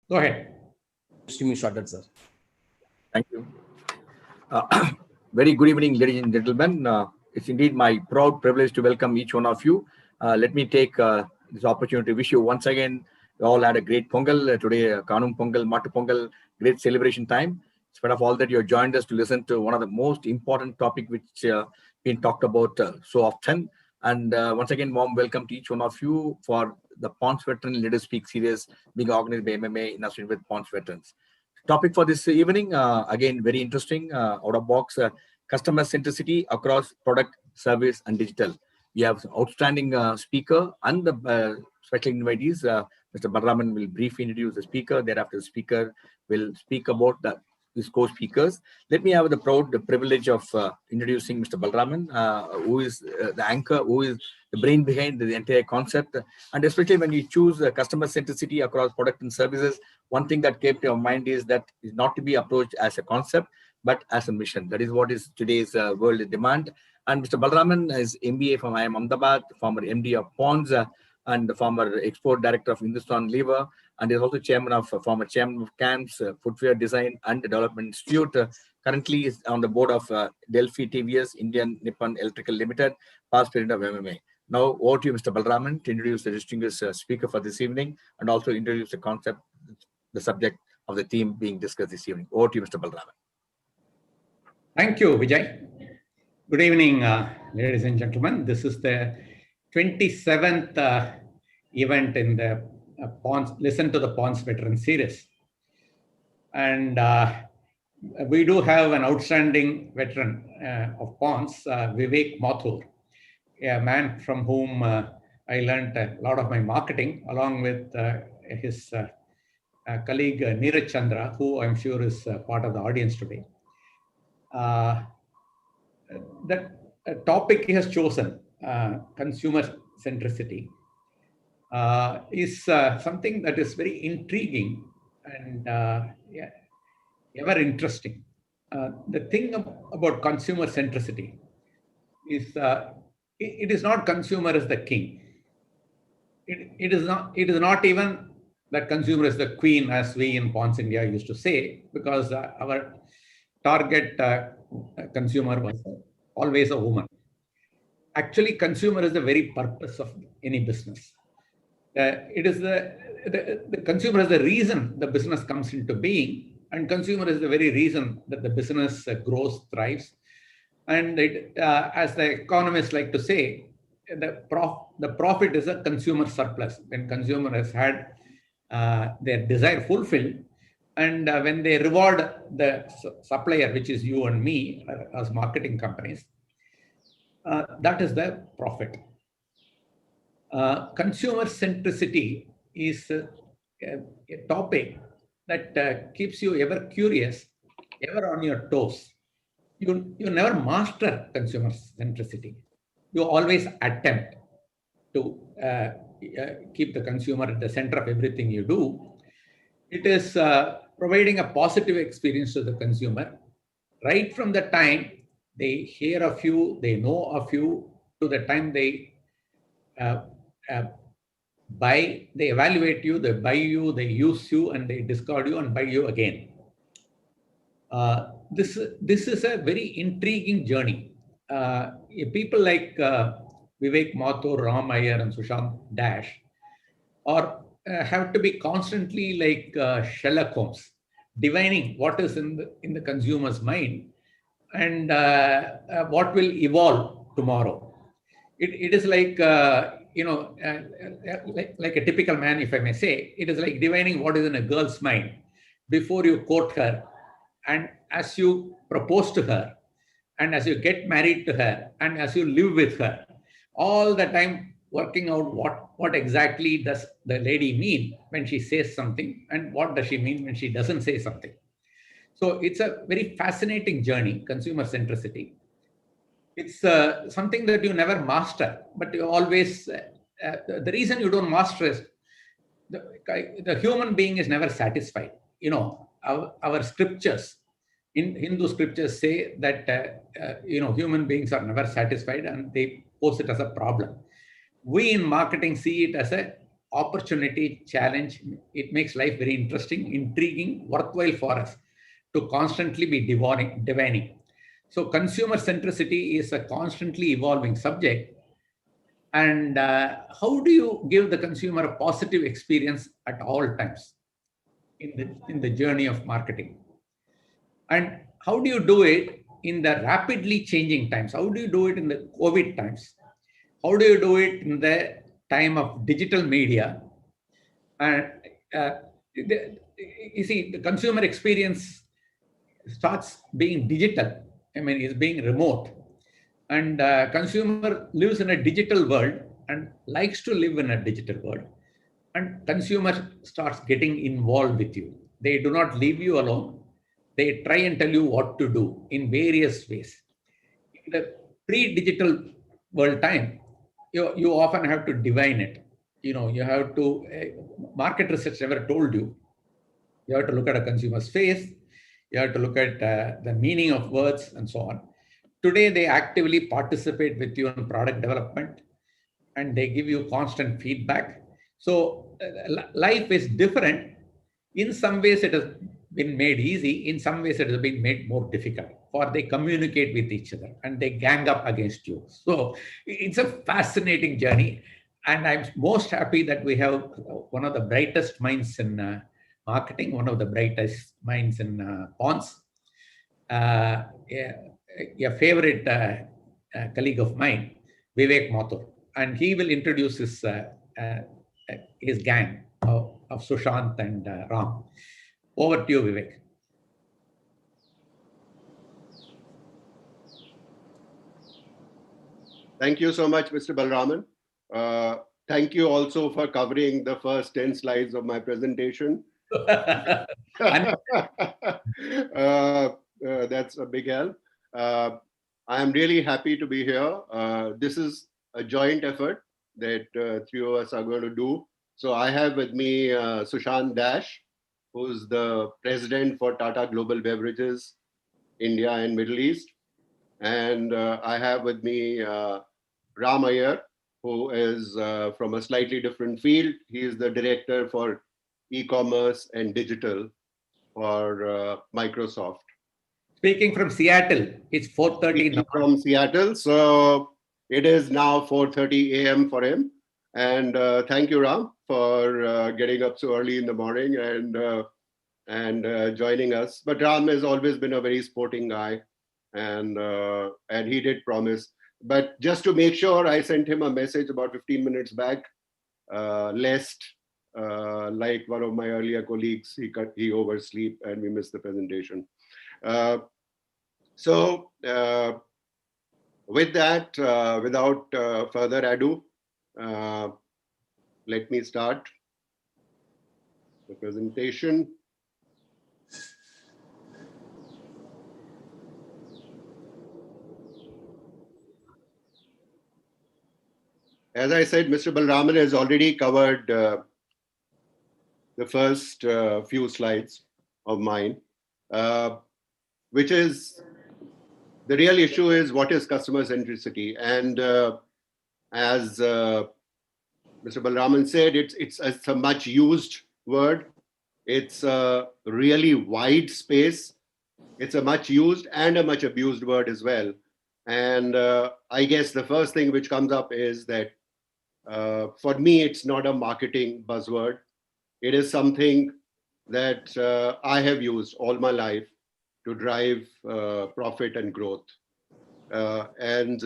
Go ahead. Streaming started, sir. Thank you. Very good evening, ladies and gentlemen. It's indeed my proud privilege to welcome each one of you. Let me take this opportunity to wish you once again, we all had a great Pongal today, Kanum Pongal, Matu Pongal, great celebration time. In spite of all that, you have joined us to listen to one of the most important topic which been talked about so often. And once again, warm welcome to each one of you for the Ponds Veteran Leaders Speak series being organized by MMA in association with Ponds Veterans. Topic for this evening, again, very interesting, out of box, customer centricity across product, service, and digital. We have outstanding speaker and the special invitees. Mr. Balraman will briefly introduce the speaker. Thereafter, the speaker will speak about his co-speakers. Let me have the proud privilege of introducing Mr. Balraman, who is the anchor, who is the brain behind the entire concept. And especially when you choose customer centricity across product and services, one thing that came to your mind is that is not to be approached as a concept, but as a mission. That is what is today's world demand. And Mr. Balraman is MBA from IIM Ahmedabad, former MD of Ponds, and the former export director of Hindustan Lever, and is also former chairman of CAMS, Footwear Design and Development Institute. Currently is on the board of Delphi TVS, Indian Nippon Electrical Limited, past president of MMA. Now, over to you, Mr. Balraman, to introduce the distinguished speaker for this evening and also introduce the concept, the subject of the theme being discussed this evening. Over to you, Mr. Balraman. Thank you, Vijay. Good evening, ladies and gentlemen. This is the 27th event in the Ponds, Listen to the Ponds Veteran series. And we do have an outstanding veteran of Ponds, Vivek Mathur, a man from whom I learned a lot of my marketing, along with his colleague Neeraj Chandra, who I'm sure is part of the audience today. That topic he has chosen, consumer centricity, is something that is very intriguing and ever interesting. The thing about consumer centricity is it is not consumer as the king. It is not even that consumer is the queen, as we in Ponds India used to say, because our target consumer was always a woman. Actually, consumer is the very purpose of any business. It is the consumer is the reason the business comes into being, and consumer is the very reason that the business grows, thrives. And as the economists like to say, the profit is a consumer surplus. When consumer has had their desire fulfilled, and when they reward the supplier, which is you and me as marketing companies, that is the profit. Consumer centricity is a topic that keeps you ever curious, ever on your toes. You never master consumer centricity. You always attempt to keep the consumer at the center of everything you do. It is providing a positive experience to the consumer right from the time they hear of you, they know of you, to the time they buy, they evaluate you, they buy you, they use you, and they discard you and buy you again. This is a very intriguing journey. People like Vivek Mathur, Ram Iyer, and Sushant Dash have to be constantly like Sherlock Holmes, divining what is in the consumer's mind and what will evolve tomorrow. It is like like a typical man, if I may say. It is like divining what is in a girl's mind before you court her, and as you propose to her, and as you get married to her, and as you live with her, all the time working out what exactly does the lady mean when she says something, and what does she mean when she doesn't say something. So it's a very fascinating journey, consumer centricity. It's something that you never master, but you always, the reason you don't master is the human being is never satisfied. Our scriptures, in Hindu scriptures, say that human beings are never satisfied, and they pose it as a problem. We in marketing see it as a opportunity, challenge. It makes life very interesting, intriguing, worthwhile for us to constantly be divining. So consumer centricity is a constantly evolving subject. And how do you give the consumer a positive experience at all times in the journey of marketing? And how do you do it in the rapidly changing times? How do you do it in the COVID times? How do you do it in the time of digital media? And uh, you see, the consumer experience starts being digital. I mean, it's being remote. And consumer lives in a digital world and likes to live in a digital world. And consumer starts getting involved with you. They do not leave you alone. They try and tell you what to do in various ways. In the pre-digital world time, you often have to divine it. You have to, market research never told you. You have to look at a consumer's face. You have to look at the meaning of words and so on. Today, they actively participate with you in product development and they give you constant feedback. So life is different. In some ways, it has been made easy. In some ways, it has been made more difficult. For they communicate with each other and they gang up against you. So it's a fascinating journey. And I'm most happy that we have one of the brightest minds in marketing, one of the brightest minds in Pons, a favorite colleague of mine, Vivek Mathur, and he will introduce his gang of Sushant and Ram. Over to you, Vivek. Thank you so much, Mr. Balraman. Thank you also for covering the first 10 slides of my presentation. That's a big help. I am really happy to be here. This is a joint effort that three of us are going to do. So I have with me Sushant Dash, who's the president for Tata Global Beverages, India and Middle East. And I have with me Ram Iyer, who is from a slightly different field. He is the director for e-commerce and digital for Microsoft. Speaking from Seattle, it's 4:30 from Seattle, so it is now 4:30 a.m. for him. And thank you, Ram, for getting up so early in the morning and joining us. But Ram has always been a very sporting guy, and he did promise. But just to make sure, I sent him a message about 15 minutes back, lest like one of my earlier colleagues, he oversleep and we missed the presentation. So with that, without further ado, let me start the presentation. As I said, Mr. Balraman has already covered the first few slides of mine, which is the real issue is what is customer centricity. And as Mr. Balraman said, it's a much used word. It's a really wide space. It's a much used and a much abused word as well. And I guess the first thing which comes up is that for me, it's not a marketing buzzword. It is something that I have used all my life to drive profit and growth. And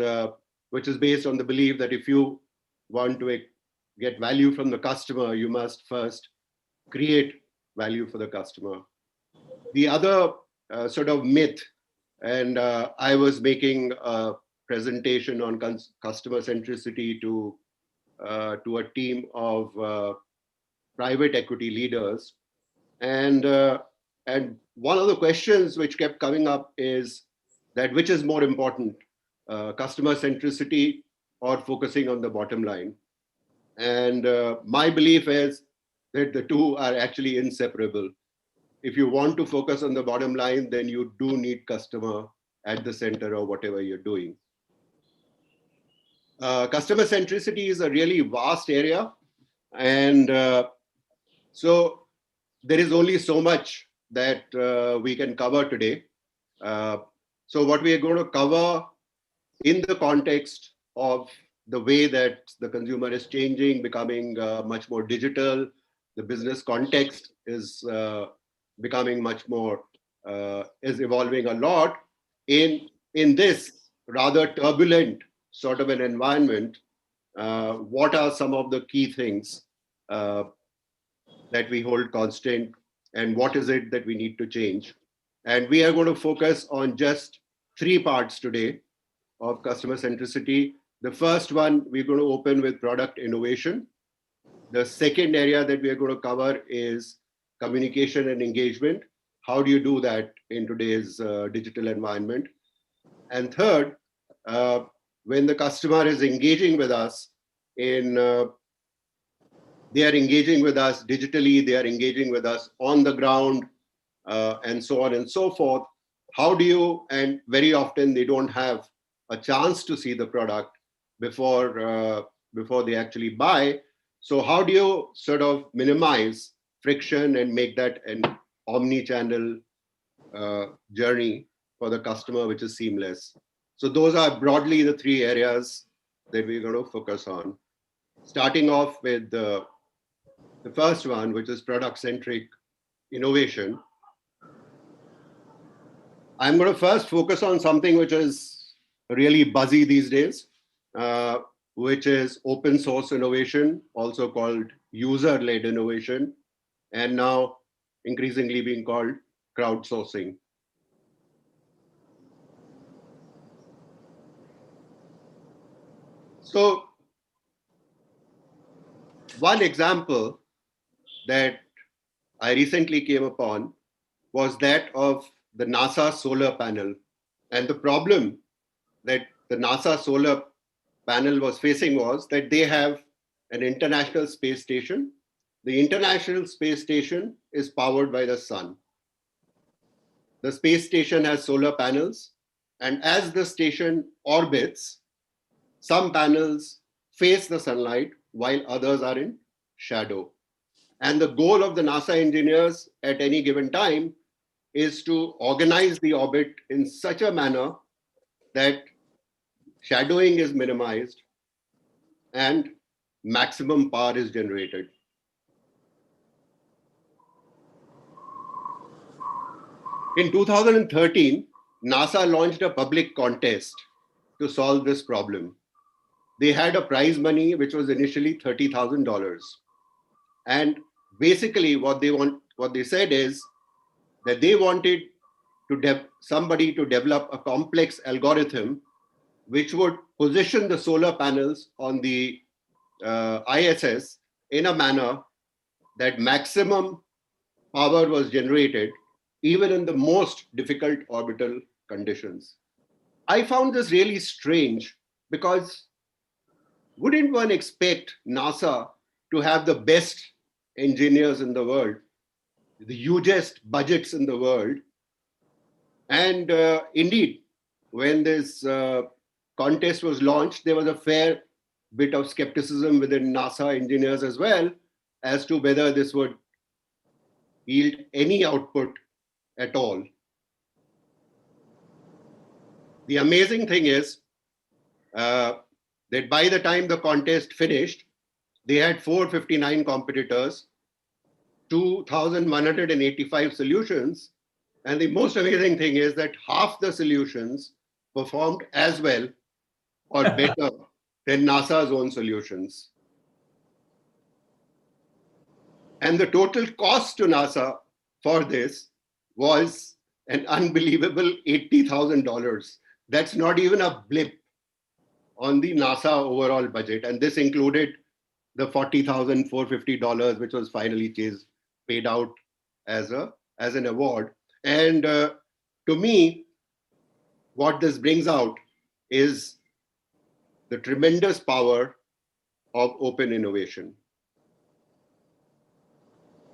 which is based on the belief that if you want to get value from the customer, you must first create value for the customer. The other sort of myth, and I was making a presentation on customer centricity to a team of private equity leaders, and one of the questions which kept coming up is that which is more important, customer centricity or focusing on the bottom line? And my belief is that the two are actually inseparable. If you want to focus on the bottom line, then you do need customer at the center of whatever you're doing. Customer centricity is a really vast area. And so there is only so much that we can cover today. So what we are going to cover in the context of the way that the consumer is changing, becoming much more digital, the business context is becoming much more, is evolving a lot in this rather turbulent sort of an environment. What are some of the key things uh, that we hold constant, and what is it that we need to change? And we are going to focus on just three parts today of customer centricity. The first one, we're going to open with product innovation. The second area that we are going to cover is communication and engagement. How do you do that in today's digital environment? And third, when the customer is engaging with us in they are engaging with us digitally, they are engaging with us on the ground, and so on and so forth. How do you, and very often they don't have a chance to see the product before they actually buy. So how do you sort of minimize friction and make that an omni-channel journey for the customer, which is seamless? So those are broadly the three areas that we're going to focus on. Starting off with the first one, which is product-centric innovation. I'm going to first focus on something which is really buzzy these days, which is open source innovation, also called user-led innovation, and now increasingly being called crowdsourcing. So one example that I recently came upon was that of the NASA solar panel. And the problem that the NASA solar panel was facing was that they have an international space station. The international space station is powered by the sun. The space station has solar panels, and as the station orbits, some panels face the sunlight while others are in shadow. And the goal of the NASA engineers at any given time is to organize the orbit in such a manner that shadowing is minimized and maximum power is generated. In 2013, NASA launched a public contest to solve this problem. They had a prize money which was initially $30,000. And basically what they said is that they wanted somebody to develop a complex algorithm which would position the solar panels on the ISS in a manner that maximum power was generated even in the most difficult orbital conditions. I found this really strange because wouldn't one expect NASA to have the best engineers in the world, the hugest budgets in the world? And indeed, when this contest was launched, there was a fair bit of skepticism within NASA engineers as well as to whether this would yield any output at all. The amazing thing is that by the time the contest finished, they had 459 competitors, 2,185 solutions. And the most amazing thing is that half the solutions performed as well or better than NASA's own solutions. And the total cost to NASA for this was an unbelievable $80,000. That's not even a blip on the NASA overall budget. And this included the $40,450, which was finally paid out as an award. And to me, what this brings out is the tremendous power of open innovation.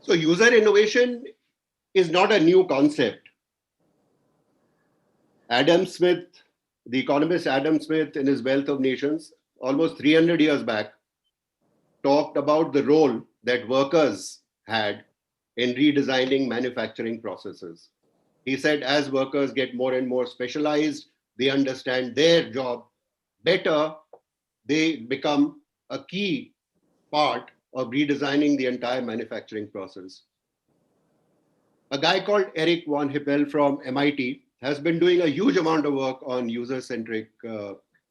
So user innovation is not a new concept. Adam Smith, the economist Adam Smith, in his Wealth of Nations, almost 300 years back, talked about the role that workers had in redesigning manufacturing processes. He said as workers get more and more specialized, they understand their job better, they become a key part of redesigning the entire manufacturing process. A guy called Eric von Hippel from MIT has been doing a huge amount of work on user-centric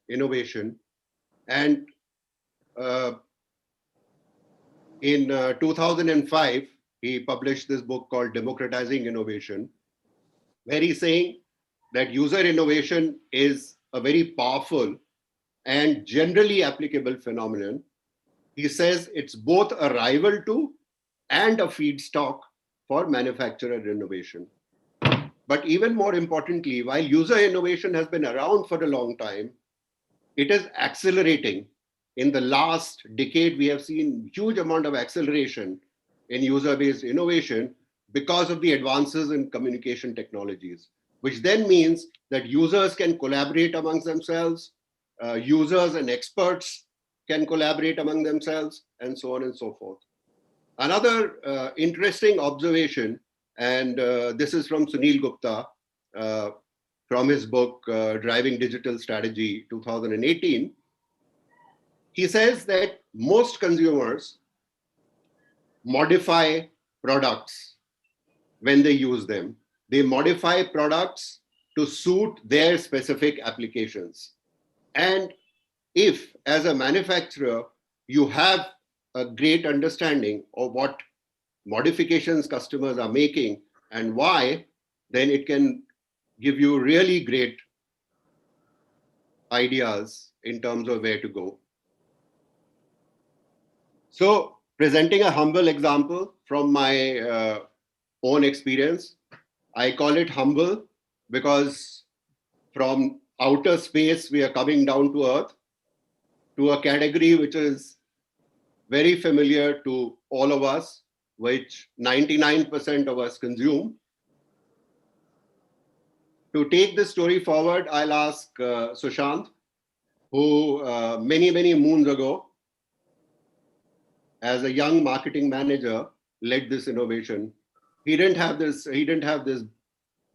innovation. And in 2005, he published this book called Democratizing Innovation, where he's saying that user innovation is a very powerful and generally applicable phenomenon. He says it's both a rival to and a feedstock for manufacturer innovation. But even more importantly, while user innovation has been around for a long time, it is accelerating. In the last decade, we have seen huge amount of acceleration in user-based innovation because of the advances in communication technologies, which then means that users can collaborate amongst themselves, users and experts can collaborate among themselves, and so on and so forth. Another interesting observation, and this is from Sunil Gupta, from his book, Driving Digital Strategy 2018, he says that most consumers modify products when they use them. They modify products to suit their specific applications. And if, as a manufacturer, you have a great understanding of what modifications customers are making and why, then it can give you really great ideas in terms of where to go. So, presenting a humble example from my own experience, I call it humble because from outer space, we are coming down to earth, to a category which is very familiar to all of us, which 99% of us consume. To take this story forward, I'll ask Sushant, who many moons ago, as a young marketing manager, led this innovation. He didn't have this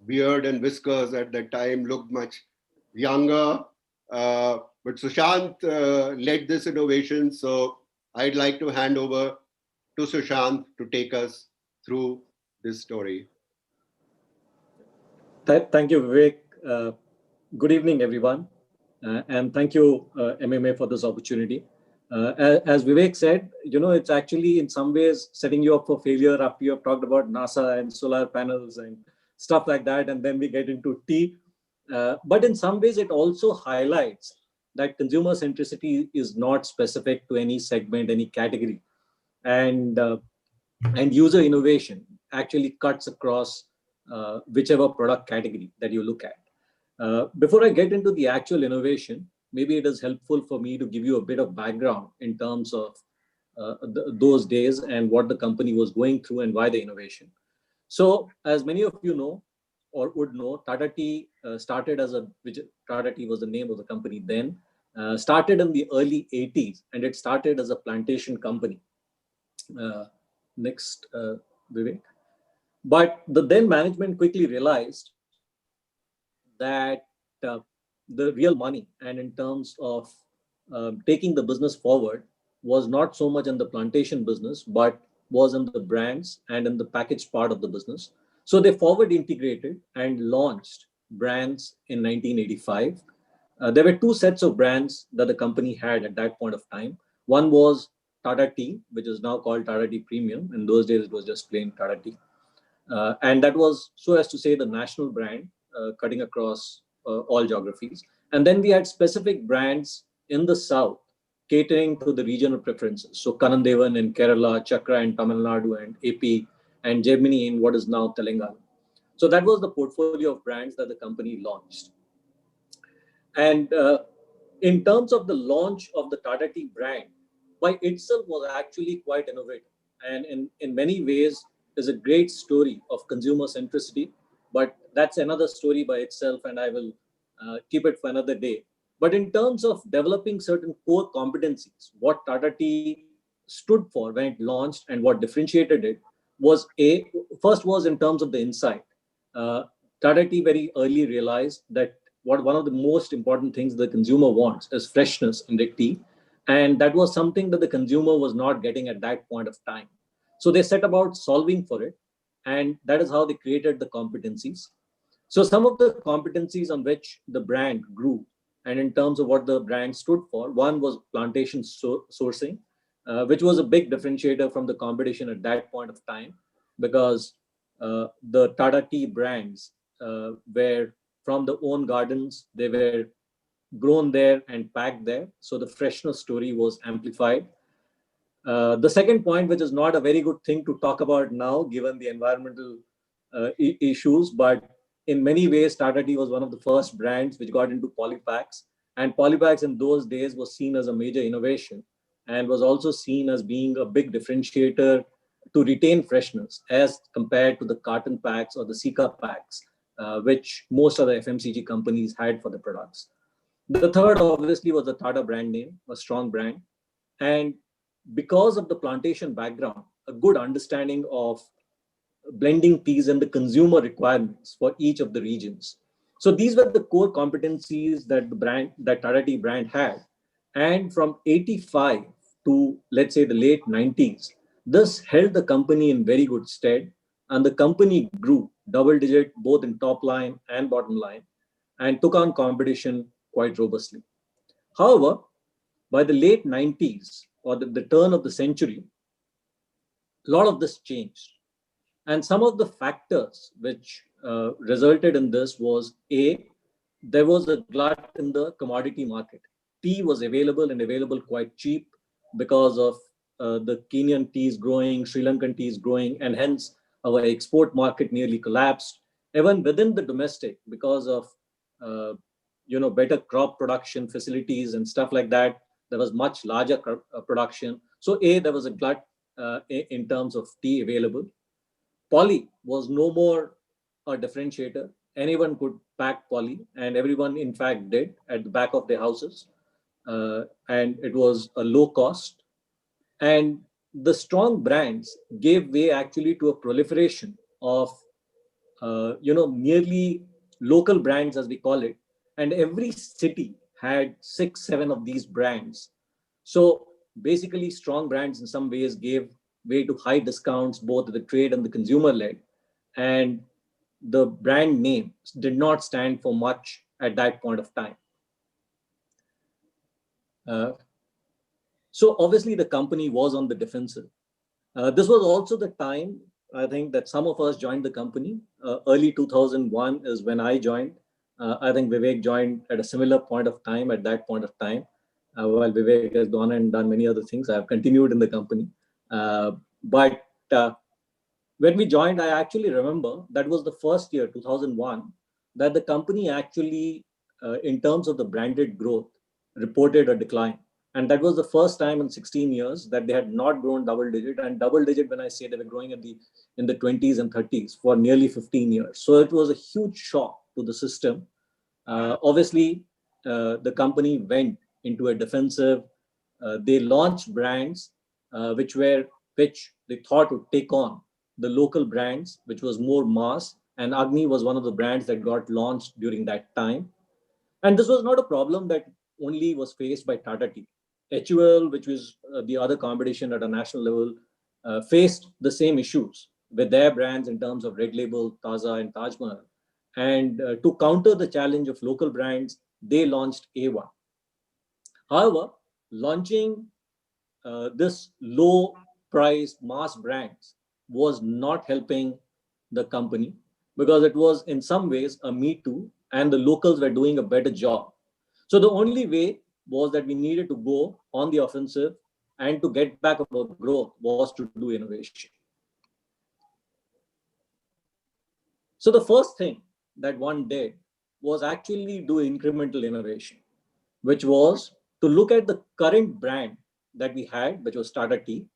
beard and whiskers at that time, looked much younger. But Sushant led this innovation. So I'd like to hand over to Sushant to take us through this story. Thank you, Vivek. Good evening, everyone. And thank you, MMA, for this opportunity. As Vivek said, it's actually in some ways setting you up for failure after you have talked about NASA and solar panels and stuff like that. And then we get into tea. But in some ways, it also highlights that consumer centricity is not specific to any segment, any category. And user innovation actually cuts across whichever product category that you look at. Before I get into the actual innovation, maybe it is helpful for me to give you a bit of background in terms of those days and what the company was going through and why the innovation. So as many of you know or would know, Tata Tea started Tata Tea was the name of the company then, started in the early 80s, and it started as a plantation company. Next, Vivek. But the then management quickly realized that the real money and in terms of taking the business forward was not so much in the plantation business, but was in the brands and in the packaged part of the business. So they forward integrated and launched brands in 1985. There were two sets of brands that the company had at that point of time. One was Tata Tea, which is now called Tata Tea Premium. In those days, it was just plain Tata Tea. And that was, so as to say, the national brand, cutting across all geographies. And then we had specific brands in the south catering to the regional preferences. So Kanandevan in Kerala, Chakra in Tamil Nadu and AP, and Gemini in what is now Telangana. So that was the portfolio of brands that the company launched. And in terms of the launch of the Tata Tea brand, by itself was actually quite innovative. And in many ways is a great story of consumer centricity, but that's another story by itself, and I will keep it for another day. But in terms of developing certain core competencies, what Tata Tea stood for when it launched and what differentiated it was first was in terms of the insight. Tata Tea very early realized that one of the most important things the consumer wants is freshness in the tea. And that was something that the consumer was not getting at that point of time. So they set about solving for it. And that is how they created the competencies. So some of the competencies on which the brand grew, and in terms of what the brand stood for, one was plantation sourcing, which was a big differentiator from the competition at that point of time, because the Tata Tea brands were from the own gardens. They were grown there and packed there. So the freshness story was amplified. The second point, which is not a very good thing to talk about now, given the environmental issues, but in many ways, Tata Tea was one of the first brands which got into polypacks. And polypacks in those days was seen as a major innovation and was also seen as being a big differentiator to retain freshness as compared to the carton packs or the Sika packs, which most of the FMCG companies had for the products. The third, obviously, was the Tata brand name, a strong brand. And because of the plantation background, a good understanding of blending teas and the consumer requirements for each of the regions. So these were the core competencies that that Tata Tea brand had. And from 85 to, let's say, the late 90s, this held the company in very good stead. And the company grew double digit, both in top line and bottom line, and took on competition quite robustly. However, by the late 90s or the turn of the century, a lot of this changed. And some of the factors which resulted in this was there was a glut in the commodity market. Tea was available and available quite cheap because of the Kenyan teas growing, Sri Lankan teas growing, and hence our export market nearly collapsed. Even within the domestic, because of better crop production facilities and stuff like that, there was much larger production. So there was a glut in terms of tea available. Poly was no more a differentiator. Anyone could pack poly, and everyone, in fact, did at the back of their houses. And it was a low cost. And the strong brands gave way actually to a proliferation of, nearly local brands, as we call it. And every city had 6, 7 of these brands. So basically, strong brands in some ways gave way to high discounts, both the trade and the consumer led. And the brand name did not stand for much at that point of time. So obviously the company was on the defensive. This was also the time, I think, that some of us joined the company. Early 2001 is when I joined. I think Vivek joined at a similar point of time at that point of time. While Vivek has gone and done many other things, I have continued in the company. But when we joined, I actually remember that was the first year, 2001, that the company actually, in terms of the branded growth, reported a decline. And that was the first time in 16 years that they had not grown double digit. And double digit, when I say they were growing in the 20s and 30s for nearly 15 years. So it was a huge shock to the system. Obviously, the company went into a defensive. They launched brands which they thought would take on the local brands, which was more mass. And Agni was one of the brands that got launched during that time. And this was not a problem that only was faced by Tata Tea. HUL, which was the other competition at a national level, faced the same issues with their brands in terms of Red Label, Taza, and Taj Mahal. And to counter the challenge of local brands, they launched A1. However, launching this low-priced mass brands was not helping the company because it was in some ways a me too, and the locals were doing a better job. So the only way was that we needed to go on the offensive, and to get back our growth was to do innovation. So the first thing that one did was actually do incremental innovation, which was to look at the current brand that we had, which was Tata Tea,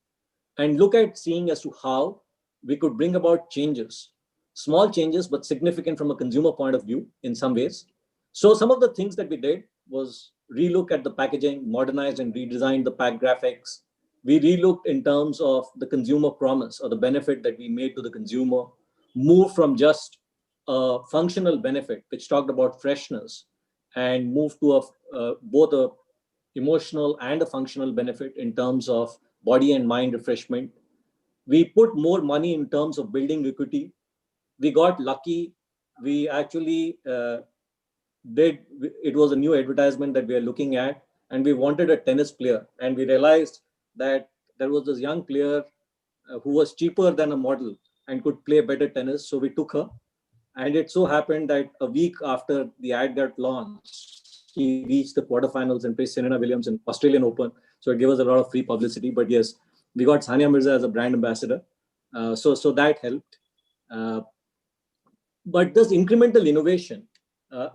and look at seeing as to how we could bring about changes, small changes, but significant from a consumer point of view in some ways. So some of the things that we did was relook at the packaging, modernized and redesigned the pack graphics. We relooked in terms of the consumer promise or the benefit that we made to the consumer, moved from just a functional benefit, which talked about freshness, and moved to both a emotional and a functional benefit in terms of body and mind refreshment. We put more money in terms of building equity. We got lucky. We actually it was a new advertisement that we are looking at, and we wanted a tennis player. And we realized that there was this young player who was cheaper than a model and could play better tennis. So we took her. And it so happened that a week after the ad got launched, she reached the quarterfinals and faced Serena Williams in Australian Open. So it gave us a lot of free publicity. But yes, we got Sania Mirza as a brand ambassador. So that helped. But this incremental innovation,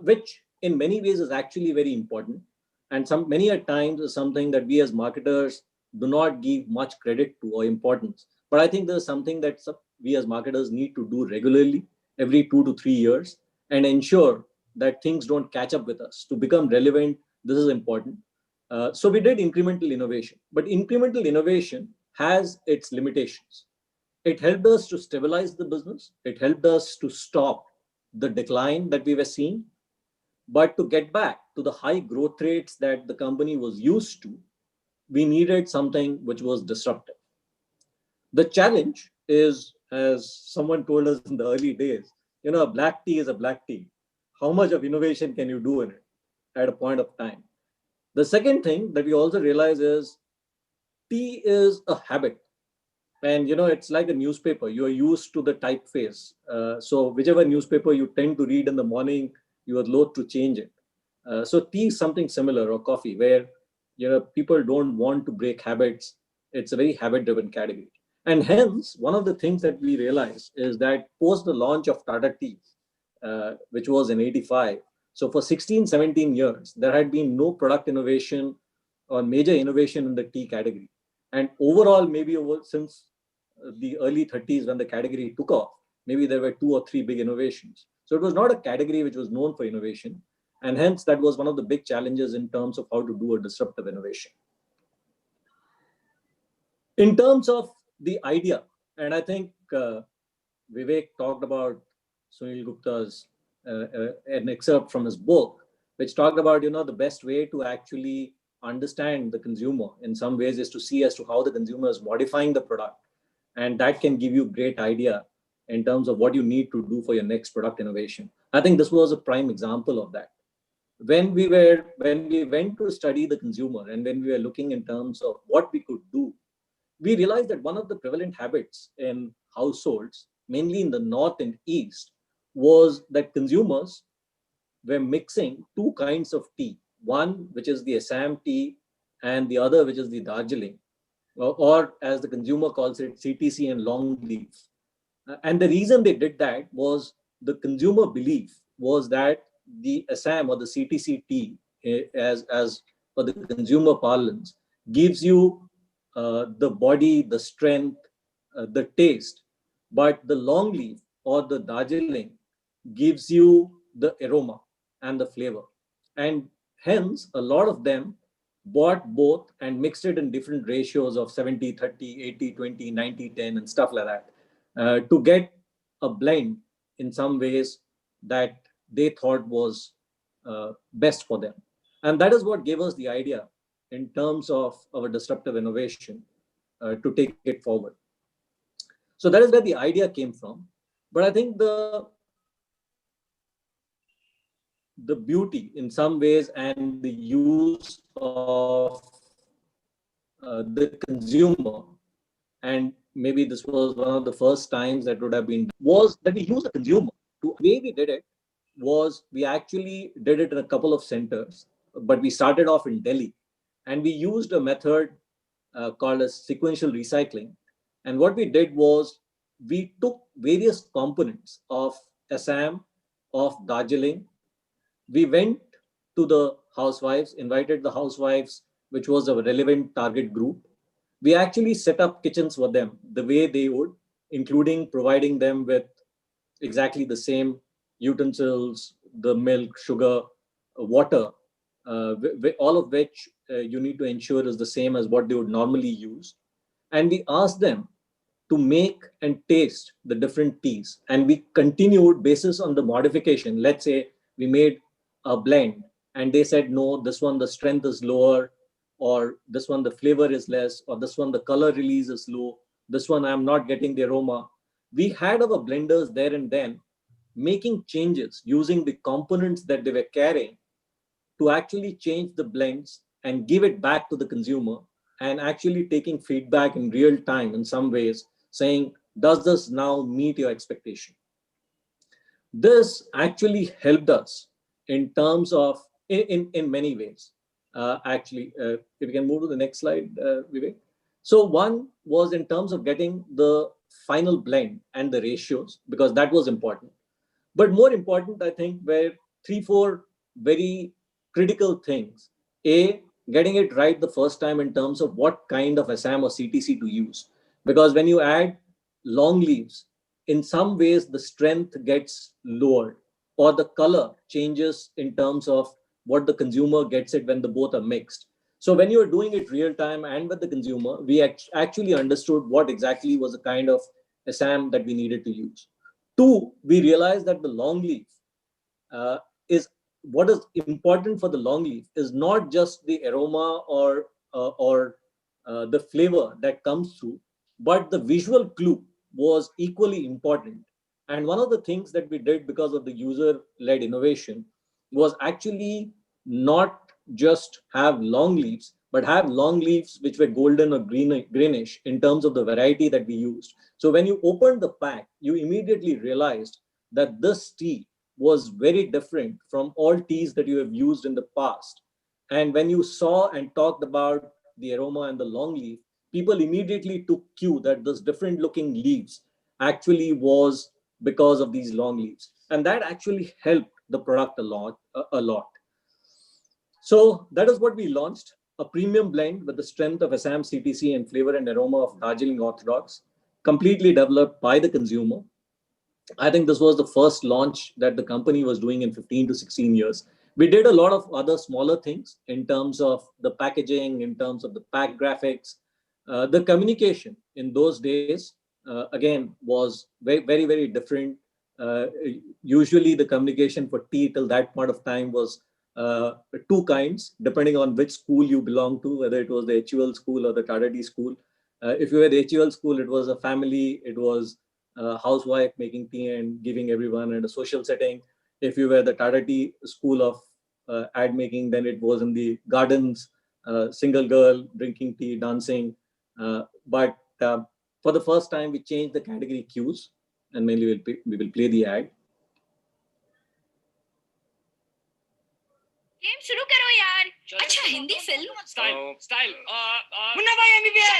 which in many ways is actually very important, and many a times is something that we as marketers do not give much credit to or importance. But I think there's something that we as marketers need to do regularly, every 2 to 3 years, and ensure that things don't catch up with us. To become relevant, this is important. So we did incremental innovation, but incremental innovation has its limitations. It helped us to stabilize the business. It helped us to stop the decline that we were seeing. But to get back to the high growth rates that the company was used to, we needed something which was disruptive. The challenge is, as someone told us in the early days, a black tea is a black tea. How much of innovation can you do in it at a point of time? The second thing that we also realize is tea is a habit. And it's like a newspaper. You're used to the typeface. So whichever newspaper you tend to read in the morning, you are loath to change it. So tea is something similar, or coffee, where people don't want to break habits. It's a very habit-driven category. And hence, one of the things that we realized is that post the launch of Tata Tea, which was in 85, so for 16, 17 years, there had been no product innovation or major innovation in the tea category. And overall, maybe since the early 30s, when the category took off, maybe there were 2 or 3 big innovations. So it was not a category which was known for innovation. And hence, that was one of the big challenges in terms of how to do a disruptive innovation. In terms of the idea, and I think Vivek talked about Sunil Gupta's an excerpt from his book, which talked about, the best way to actually understand the consumer in some ways is to see as to how the consumer is modifying the product. And that can give you a great idea in terms of what you need to do for your next product innovation. I think this was a prime example of that. When we went to study the consumer and when we were looking in terms of what we could do, we realized that one of the prevalent habits in households, mainly in the North and East, was that consumers were mixing 2 kinds of tea. One, which is the Assam tea, and the other, which is the Darjeeling, or as the consumer calls it, CTC and long leaf. And the reason they did that was the consumer belief was that the Assam or the CTC tea, as for the consumer parlance, gives you the body, the strength, the taste, but the long leaf or the Darjeeling gives you the aroma and the flavor. And hence, a lot of them bought both and mixed it in different ratios of 70, 30, 80, 20, 90, 10, and stuff like that, to get a blend in some ways that they thought was best for them. And that is what gave us the idea in terms of our disruptive innovation to take it forward. So that is where the idea came from. But I think the beauty in some ways and the use of the consumer, and maybe this was one of the first times that would have been, was that we use the consumer. The way we did it was we actually did it in a couple of centers, but we started off in Delhi, and we used a method called as sequential recycling. And what we did was we took various components of Assam, of Darjeeling. We went to the housewives, invited the housewives, which was a relevant target group. We actually set up kitchens for them the way they would, including providing them with exactly the same utensils, the milk, sugar, water, all of which you need to ensure is the same as what they would normally use. and we asked them to make and taste the different teas. And we continued basis on the modification. Let's say we made a blend and they said, no, this one, the strength is lower, or this one, the flavor is less, or this one, the color release is low. This one, I'm not getting the aroma. We had our blenders there and then making changes using the components that they were carrying to actually change the blends and give it back to the consumer, and actually taking feedback in real time in some ways, saying, does this now meet your expectation? This actually helped us in terms of, in many ways. If we can move to the next slide, Vivek. So one was in terms of getting the final blend and the ratios, because that was important. But more important, I think, were 3-4 very critical things. A, getting it right the first time in terms of what kind of Assam or CTC to use. Because when you add long leaves, in some ways the strength gets lowered, or the color changes in terms of what the consumer gets it when the both are mixed. So when you are doing it real time and with the consumer, we actually understood what exactly was the kind of Assam that we needed to use. Two, we realized that the long leaf uh, is what is important for the long leaf is not just the aroma or the flavor that comes through, but the visual clue was equally important. And one of the things that we did because of the user-led innovation was actually not just have long leaves, but have long leaves which were golden or greenish in terms of the variety that we used. So when you opened the pack, you immediately realized that this tea was very different from all teas that you have used in the past. And when you saw and talked about the aroma and the long leaf, people immediately took cue that this different looking leaves actually was because of these long leaves. And that actually helped the product a lot. So that is what we launched, a premium blend with the strength of Assam CTC and flavor and aroma of Darjeeling Orthodox, completely developed by the consumer. I think this was the first launch that the company was doing in 15 to 16 years. We did a lot of other smaller things in terms of the packaging, in terms of the pack graphics. The communication in those days, again, was very, very different. Usually the communication for tea till that point of time was two kinds, depending on which school you belong to, whether it was the HUL school or the Tata Tea school. If you were the HUL school, it was a family, it was a housewife making tea and giving everyone in a social setting. If you were the Tata Tea school of ad making, then it was in the gardens, single girl drinking tea, dancing. But for the first time, we changed the category cues, and mainly we will play the ad. Game शुरू करो यार। अच्छा Hindi film style Munna भाई MBBS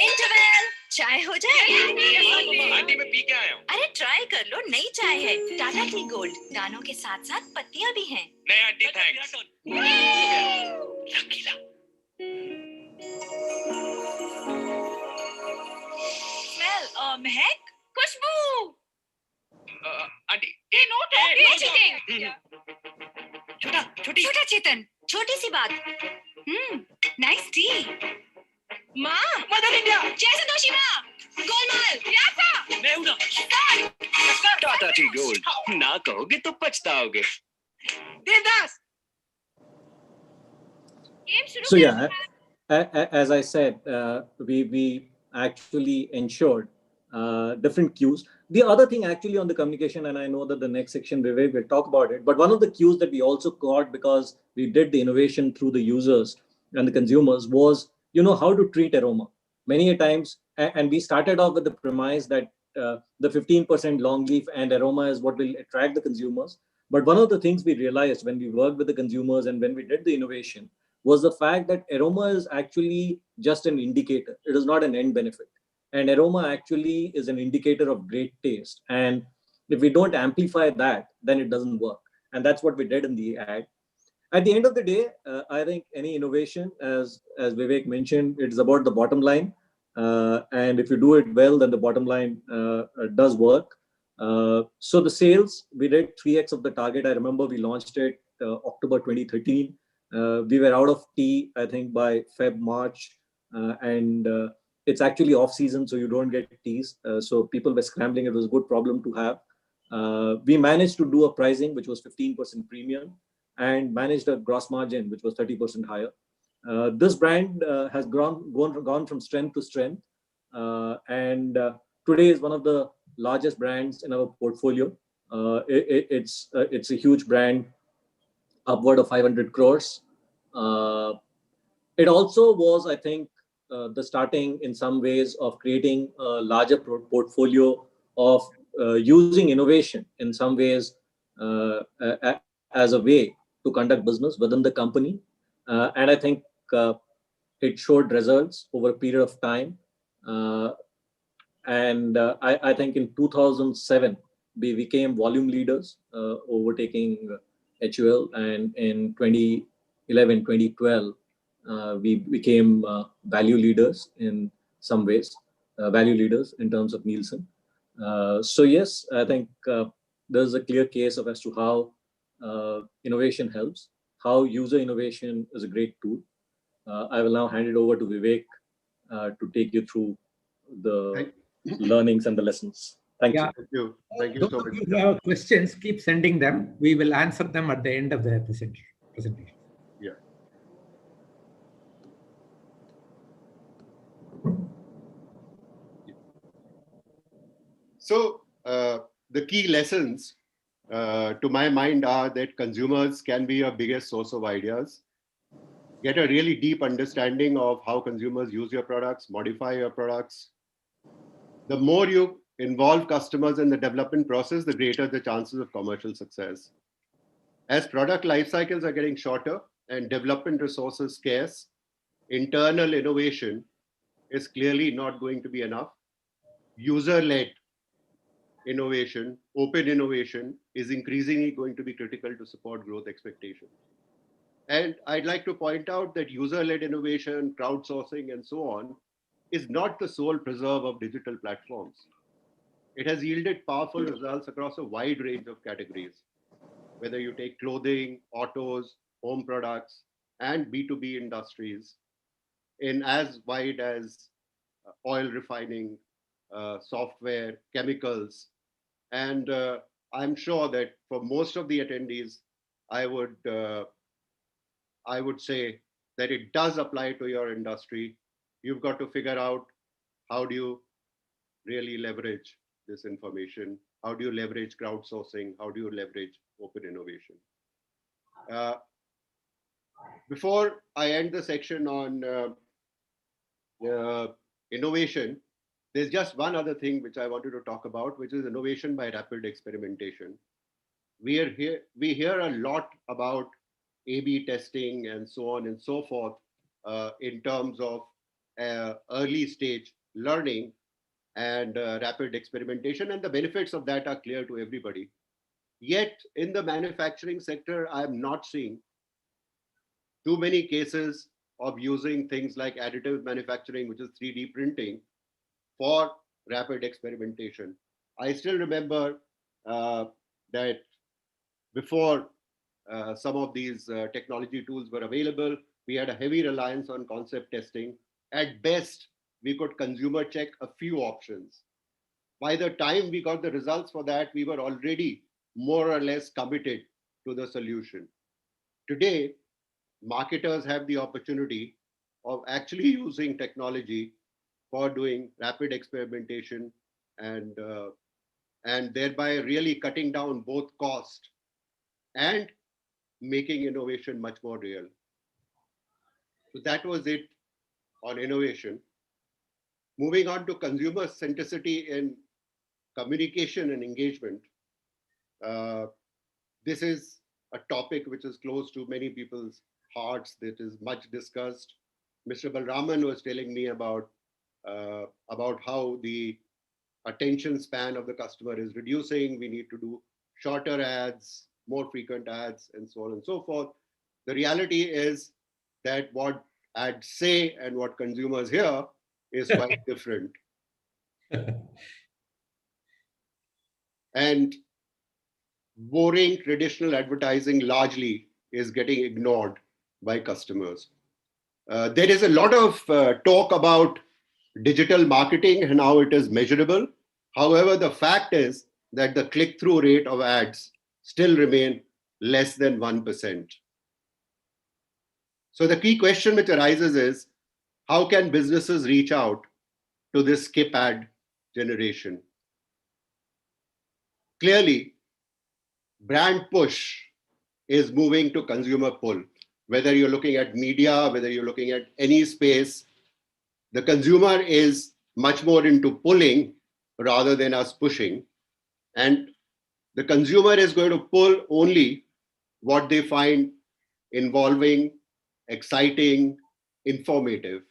interval चाय हो जाए। Aunty मैं P के आया हूँ। अरे ट्राई कर लो, नई चाय है टाटा टी गोल्ड, दानों के साथ साथ पत्तियां भी हैं। नहीं आंटी थैंक्स। रखीला स्मेल महक खुशबू। Aunty no cheating. छोटा चेतन, छोटी सी बात। Nice T. माँ मदर इंडिया जैसे दोशीमा गोलमाल प्यासा मैं हूँ ना टाटा टी गोल्ड ना कहोगे तो पछताओगे। Devdas So yeah, as I said, we actually ensured different cues. The other thing actually on the communication, and I know that the next section Vivek will talk about it, but one of the cues that we also got, because we did the innovation through the users and the consumers, was how to treat aroma. Many a times, and we started off with the premise that the 15% long leaf and aroma is what will attract the consumers. But one of the things we realized when we worked with the consumers and when we did the innovation was the fact that aroma is actually just an indicator. It is not an end benefit. And aroma actually is an indicator of great taste. And if we don't amplify that, then it doesn't work. And that's what we did in the ad. At the end of the day, I think any innovation, as Vivek mentioned, it's about the bottom line. And if you do it well, then the bottom line does work. So the sales, we did 3x of the target. I remember we launched it October 2013. We were out of tea, I think, by Feb, March and it's actually off season, so you don't get teas. So people were scrambling. It was a good problem to have. We managed to do a pricing which was 15% premium and managed a gross margin which was 30% higher. This brand has gone from strength to strength, and today is one of the largest brands in our portfolio. It's a huge brand, upward of 500 crores. It also was, I think, the starting in some ways of creating a larger portfolio of using innovation in some ways as a way to conduct business within the company. And I think it showed results over a period of time. And I think in 2007, we became volume leaders, overtaking HUL. And in 2011, 2012, we became value leaders in some ways, value leaders in terms of Nielsen. So yes, I think there's a clear case of as to how innovation helps, how user innovation is a great tool. I will now hand it over to Vivek to take you through the learnings and the lessons. Thank you. Thank you. Thank you Those so of much. you who have questions, keep sending them. We will answer them at the end of the presentation. Yeah. So the key lessons to my mind are that consumers can be your biggest source of ideas. Get a really deep understanding of how consumers use your products, modify your products. The more you involve customers in the development process, the greater the chances of commercial success. As product life cycles are getting shorter and development resources scarce, internal innovation is clearly not going to be enough. User-led innovation, open innovation is increasingly going to be critical to support growth expectations. And I'd like to point out that user-led innovation, crowdsourcing, and so on is not the sole preserve of digital platforms. It has yielded powerful results across a wide range of categories, whether you take clothing, autos, home products, and B2B industries, in as wide as oil refining, software, chemicals. And I'm sure that for most of the attendees, I would say that it does apply to your industry. You've got to figure out how do you really leverage this information? How do you leverage crowdsourcing? How do you leverage open innovation? Before I end the section on innovation, there's just one other thing which I wanted to talk about, which is innovation by rapid experimentation. We hear a lot about A/B testing and so on and so forth in terms of early stage learning and rapid experimentation, and the benefits of that are clear to everybody. Yet in the manufacturing sector, I'm not seeing too many cases of using things like additive manufacturing, which is 3D printing, for rapid experimentation. I still remember that before some of these technology tools were available, we had a heavy reliance on concept testing. At best, we could consumer check a few options. By the time we got the results for that, we were already more or less committed to the solution. Today, marketers have the opportunity of actually using technology for doing rapid experimentation and thereby really cutting down both cost and making innovation much more real. So that was it on innovation. Moving on to consumer centricity in communication and engagement. This is a topic which is close to many people's hearts, that is much discussed. Mr. Balraman was telling me about how the attention span of the customer is reducing. We need to do shorter ads, more frequent ads, and so on and so forth. The reality is that what ads say and what consumers hear is quite different. And boring traditional advertising largely is getting ignored by customers. There is a lot of talk about digital marketing and how it is measurable. However, the fact is that the click-through rate of ads still remain less than 1%. So the key question which arises is, how can businesses reach out to this skip ad generation? Clearly, brand push is moving to consumer pull. Whether you're looking at media, whether you're looking at any space, the consumer is much more into pulling rather than us pushing. And the consumer is going to pull only what they find involving, exciting, informative.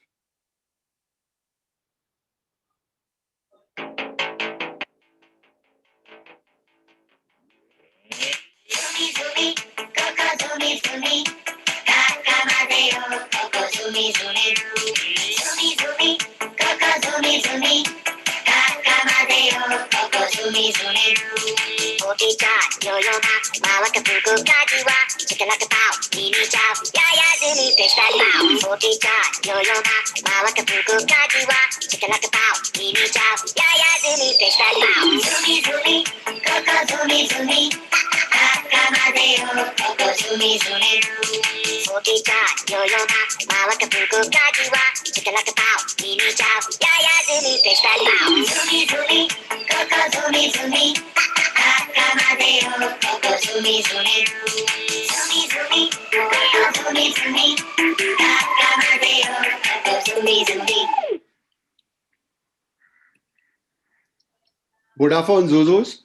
Vodafone Zuzus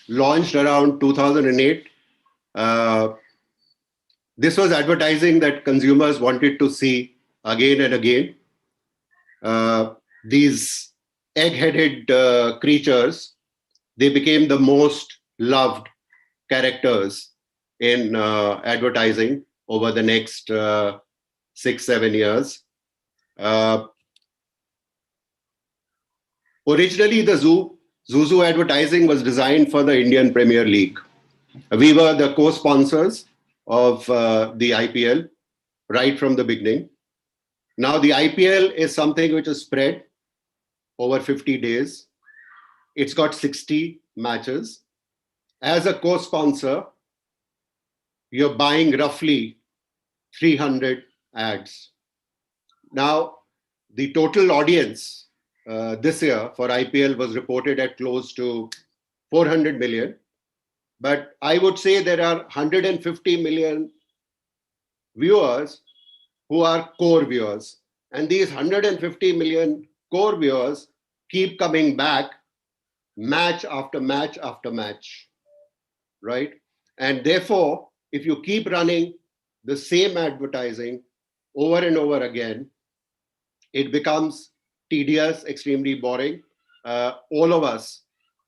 launched around 2008. This was advertising that consumers wanted to see again and again. These egg-headed creatures, they became the most loved characters in advertising over the next 6-7 years. Originally, the Zuzu advertising was designed for the Indian Premier League. We were the co-sponsors of the IPL right from the beginning. Now, the IPL is something which is spread over 50 days. It's got 60 matches. As a co-sponsor, you're buying roughly 300 ads. Now, the total audience this year for IPL was reported at close to 400 million. But I would say there are 150 million viewers who are core viewers. And these 150 million core viewers keep coming back match after match after match, right? And therefore, if you keep running the same advertising over and over again, it becomes tedious, extremely boring. All of us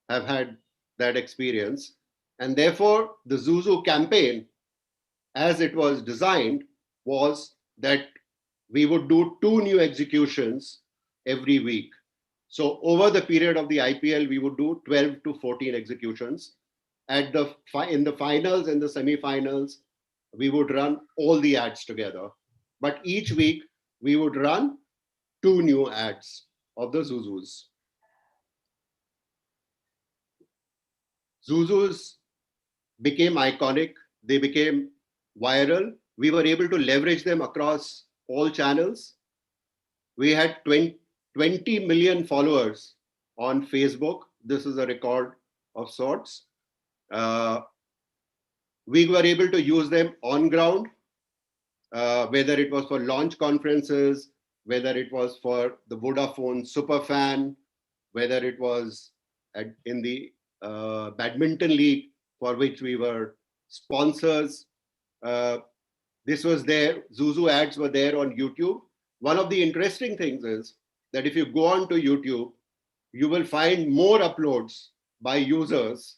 have had that experience. And therefore, the Zuzu campaign, as it was designed, was that we would do 2 new executions every week. So over the period of the IPL, we would do 12 to 14 executions. In the finals and the semi-finals, we would run all the ads together. But each week, we would run 2 new ads of the Zuzus. Zuzus became iconic. They became viral. We were able to leverage them across all channels. We had 20 million followers on Facebook. This is a record of sorts. We were able to use them on ground, whether it was for launch conferences, whether it was for the Vodafone Superfan, whether it was in the badminton league for which we were sponsors. This was there. Zuzu ads were there on YouTube. One of the interesting things is that if you go on to YouTube, you will find more uploads by users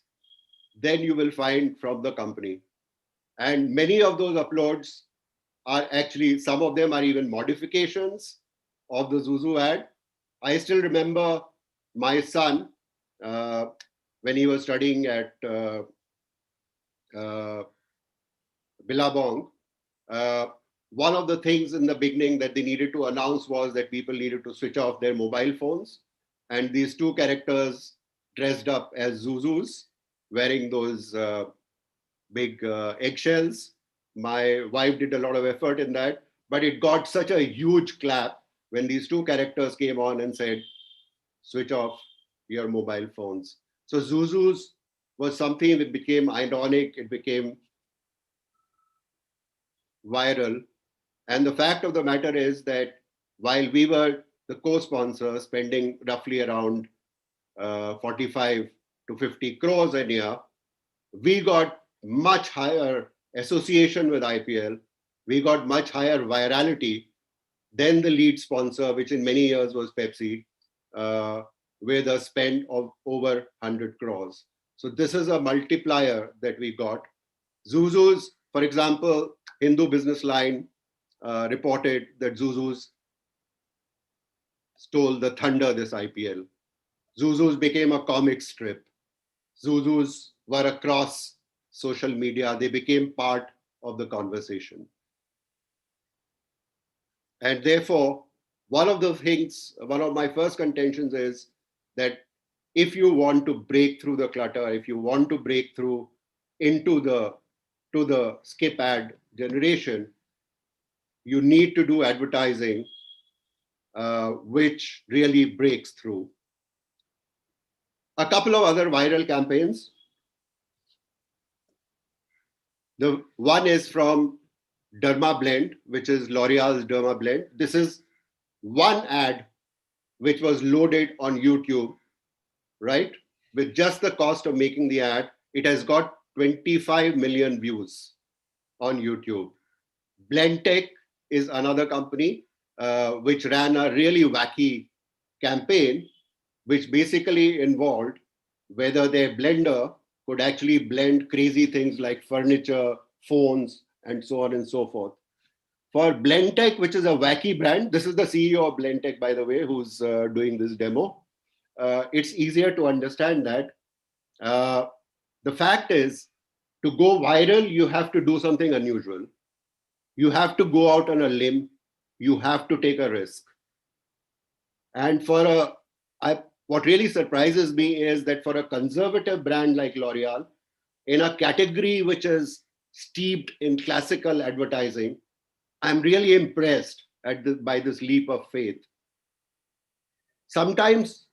than you will find from the company. And many of those uploads are actually, some of them are even modifications of the Zuzu ad. I still remember my son, when he was studying at Billabong, one of the things in the beginning that they needed to announce was that people needed to switch off their mobile phones. And these two characters dressed up as Zuzus, wearing those big eggshells. My wife did a lot of effort in that, but it got such a huge clap when these two characters came on and said, switch off your mobile phones. So Zuzus was something that became ironic, it became viral. And the fact of the matter is that while we were the co-sponsor, spending roughly around 45 to 50 crores a year, we got much higher association with IPL. We got much higher virality than the lead sponsor, which in many years was Pepsi, with a spend of over 100 crores. So this is a multiplier that we got. Zuzus, for example, Hindu Business Line reported that Zuzus stole the thunder this IPL. Zuzus became a comic strip. Zuzus were across social media. They became part of the conversation. And therefore, one of my first contentions is that if you want to break through the clutter, if you want to break through into the skip ad generation, you need to do advertising which really breaks through. A couple of other viral campaigns. The one is from Derma Blend, which is L'Oreal's Derma Blend. This is one ad which was loaded on YouTube, right? With just the cost of making the ad, it has got 25 million views on YouTube. Blendtech is another company which ran a really wacky campaign, which basically involved whether their blender could actually blend crazy things like furniture, phones, and so on and so forth. For Blendtech, which is a wacky brand, this is the CEO of Blendtech, by the way, who's doing this demo. It's easier to understand that. The fact is, to go viral, you have to do something unusual. You have to go out on a limb. You have to take a risk. And what really surprises me is that for a conservative brand like L'Oreal, in a category which is steeped in classical advertising, I'm really impressed by this leap of faith. Sometimes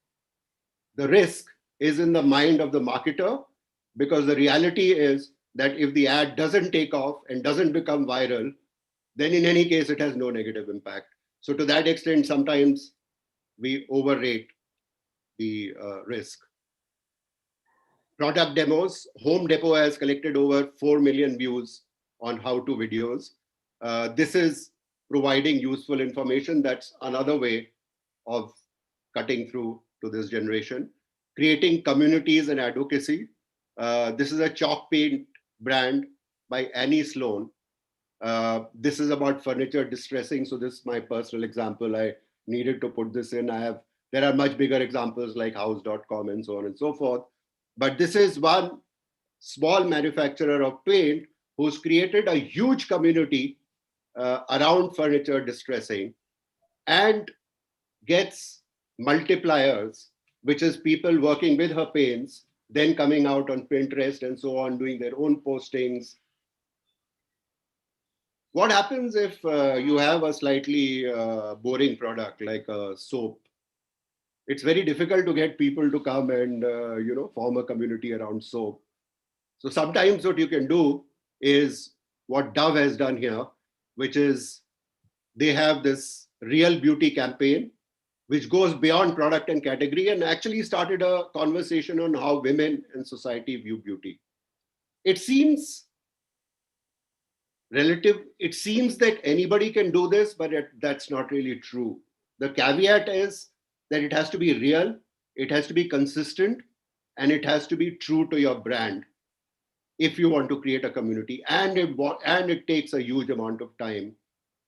the risk is in the mind of the marketer, because the reality is that if the ad doesn't take off and doesn't become viral, then in any case, it has no negative impact. So to that extent, sometimes we overrate the risk. Product demos. Home Depot has collected over 4 million views on how-to videos. This is providing useful information. That's another way of cutting through to this generation. Creating communities and advocacy. This is a chalk paint brand by Annie Sloane. This is about furniture distressing. So this is my personal example. I needed to put this in. There are much bigger examples like house.com and so on and so forth. But this is one small manufacturer of paint who's created a huge community around furniture distressing and gets multipliers, which is people working with her paints, then coming out on Pinterest and so on, doing their own postings. What happens if you have a slightly boring product like a soap? It's very difficult to get people to come and form a community around soap. So sometimes what you can do is what Dove has done here, which is they have this real beauty campaign, which goes beyond product and category and actually started a conversation on how women in society view beauty. It seems that anybody can do this, but that's not really true. The caveat is that it has to be real, it has to be consistent, and it has to be true to your brand if you want to create a community. And it takes a huge amount of time.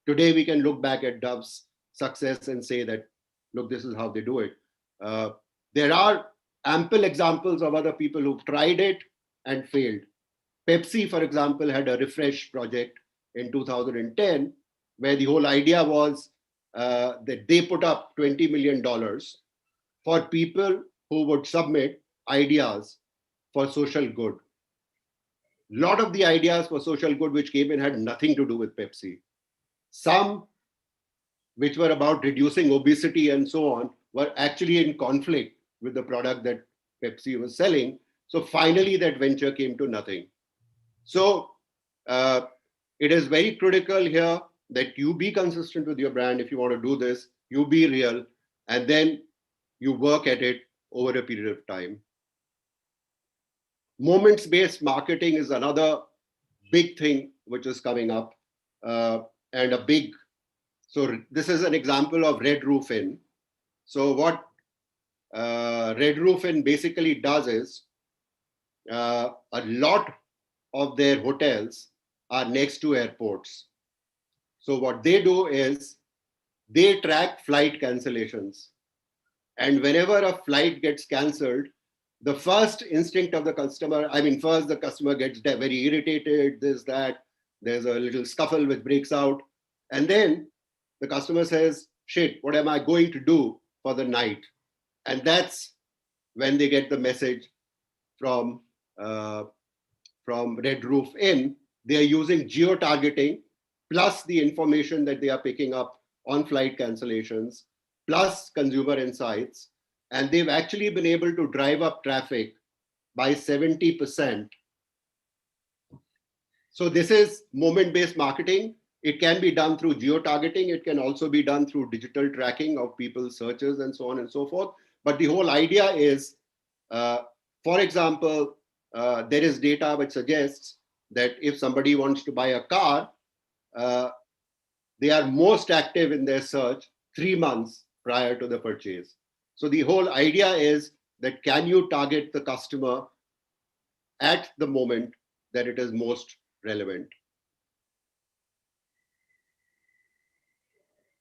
Today, we can look back at Dove's success and say that, look, this is how they do it. There are ample examples of other people who've tried it and failed. Pepsi, for example, had a refresh project in 2010, where the whole idea was that they put up $20 million for people who would submit ideas for social good. A lot of the ideas for social good which came in had nothing to do with Pepsi. Some which were about reducing obesity and so on were actually in conflict with the product that Pepsi was selling. So finally that venture came to nothing. So it is very critical here that you be consistent with your brand. If you want to do this, you be real, and then you work at it over a period of time. Moments-based marketing is another big thing which is coming up, and a big, so this is an example of Red Roof Inn. So what Red Roof Inn basically does is, a lot of their hotels are next to airports. So what they do is they track flight cancellations. And whenever a flight gets cancelled, the first instinct of the customer, first the customer gets very irritated, this, that, there's a little scuffle which breaks out. And then the customer says, shit, what am I going to do for the night? And that's when they get the message from Red Roof Inn. They are using geo-targeting plus the information that they are picking up on flight cancellations, plus consumer insights. And they've actually been able to drive up traffic by 70%. So this is moment-based marketing. It can be done through geo-targeting. It can also be done through digital tracking of people's searches and so on and so forth. But the whole idea is, for example, there is data which suggests that if somebody wants to buy a car, they are most active in their search 3 months prior to the purchase. So the whole idea is that can you target the customer at the moment that it is most relevant?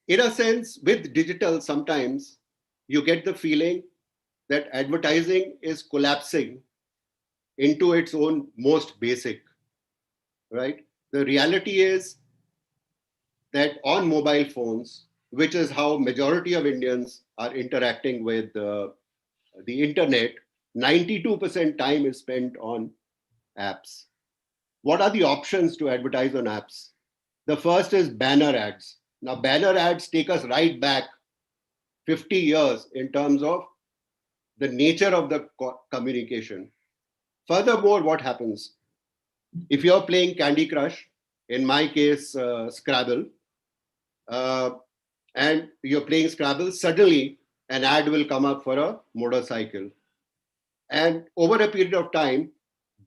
In a sense, with digital, sometimes you get the feeling that advertising is collapsing into its own most basic, right? The reality is that on mobile phones, which is how majority of Indians are interacting with the internet, 92% time is spent on apps. What are the options to advertise on apps? The first is banner ads. Now, banner ads take us right back 50 years in terms of the nature of the communication. Furthermore, what happens? If you're playing Candy Crush, in my case, Scrabble, and you're playing Scrabble, suddenly an ad will come up for a motorcycle. And over a period of time,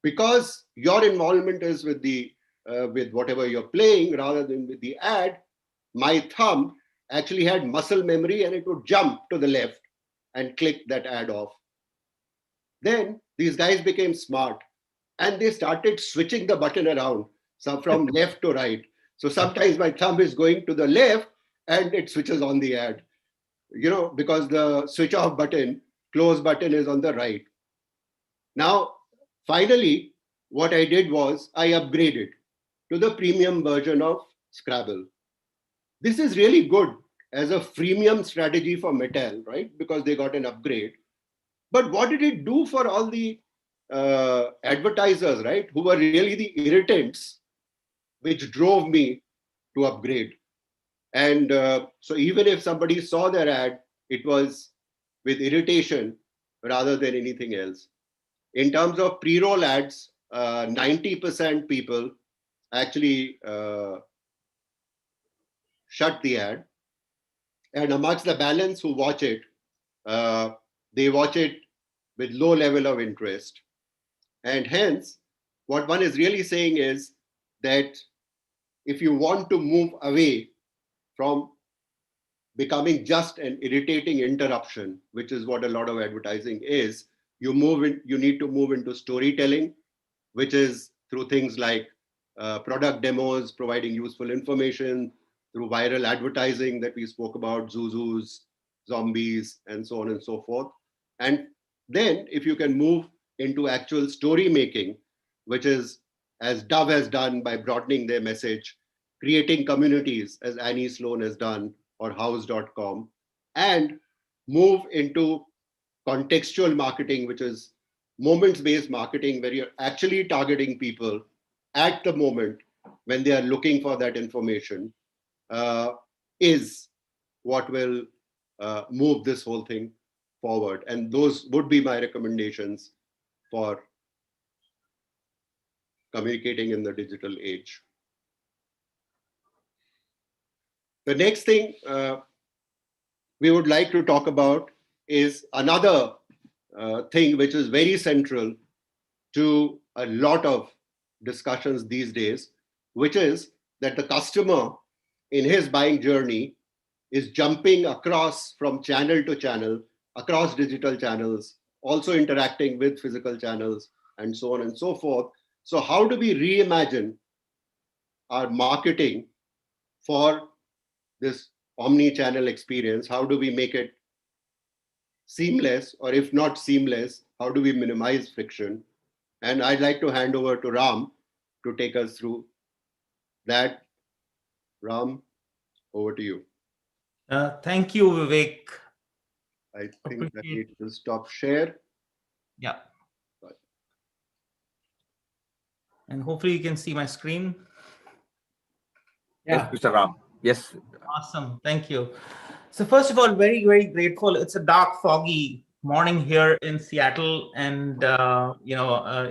because your involvement is with with whatever you're playing rather than with the ad, my thumb actually had muscle memory and it would jump to the left and click that ad off. Then these guys became smart and they started switching the button around, so from left to right. So sometimes my thumb is going to the left and it switches on the ad, because the switch off button, close button is on the right. Now, finally, what I did was I upgraded to the premium version of Scrabble. This is really good as a freemium strategy for Mattel, right? Because they got an upgrade. But what did it do for all the advertisers, right? Who were really the irritants, which drove me to upgrade. And so even if somebody saw their ad, it was with irritation rather than anything else. In terms of pre-roll ads, 90% people actually shut the ad. And amongst the balance who watch it, they watch it with low level of interest. And hence, what one is really saying is that if you want to move away from becoming just an irritating interruption, which is what a lot of advertising is, you need to move into storytelling, which is through things like product demos, providing useful information, through viral advertising that we spoke about, Zuzus, zombies, and so on and so forth. And then if you can move into actual story making, which is as Dove has done by broadening their message, creating communities as Annie Sloane has done, or house.com, and move into contextual marketing, which is moments-based marketing, where you're actually targeting people at the moment when they are looking for that information, is what will move this whole thing forward. And those would be my recommendations for communicating in the digital age. The next thing we would like to talk about is another thing which is very central to a lot of discussions these days, which is that the customer in his buying journey is jumping across from channel to channel, across digital channels, also interacting with physical channels, and so on and so forth. So how do we reimagine our marketing for this omni-channel experience? How do we make it seamless, or if not seamless, how do we minimize friction? And I'd like to hand over to Ram to take us through that. Ram, over to you. Thank you, Vivek. I think I need to stop share. Yeah. And hopefully you can see my screen. Yes, Mr. Ram. Yes. Awesome. Thank you. So first of all, very, very grateful. It's a dark, foggy morning here in Seattle. And,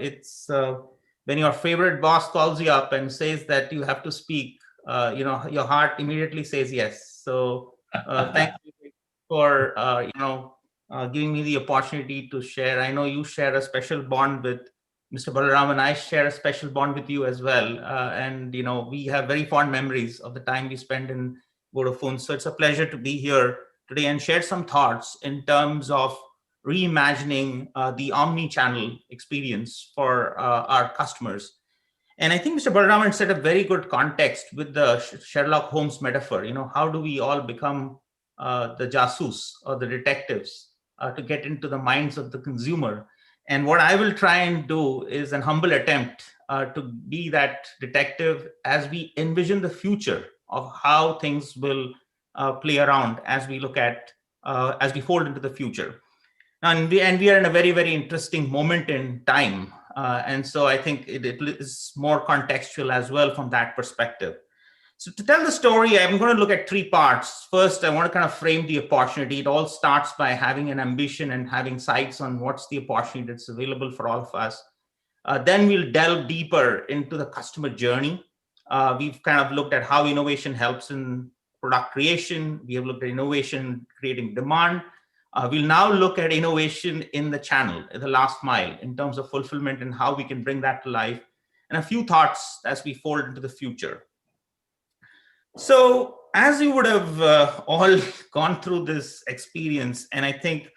it's when your favorite boss calls you up and says that you have to speak, your heart immediately says yes. So thank you for, giving me the opportunity to share. I know you share a special bond with Mr. Balaram, and I share a special bond with you as well. And, we have very fond memories of the time we spent in Vodafone. So it's a pleasure to be here today and share some thoughts in terms of reimagining the omni-channel experience for our customers. And I think Mr. Balaraman set a very good context with the Sherlock Holmes metaphor. How do we all become the jasus or the detectives to get into the minds of the consumer? And what I will try and do is an humble attempt to be that detective as we envision the future of how things will play around as we look at, as we fold into the future. And we are in a very, very interesting moment in time. And so I think it is more contextual as well from that perspective. So to tell the story, I'm going to look at three parts. First, I want to kind of frame the opportunity. It all starts by having an ambition and having sights on what's the opportunity that's available for all of us. Then we'll delve deeper into the customer journey. We've kind of looked at how innovation helps in product creation. We have looked at innovation creating demand. We'll now look at innovation in the channel, the last mile, in terms of fulfillment and how we can bring that to life, and a few thoughts as we fold into the future. So as you would have all gone through this experience, and I think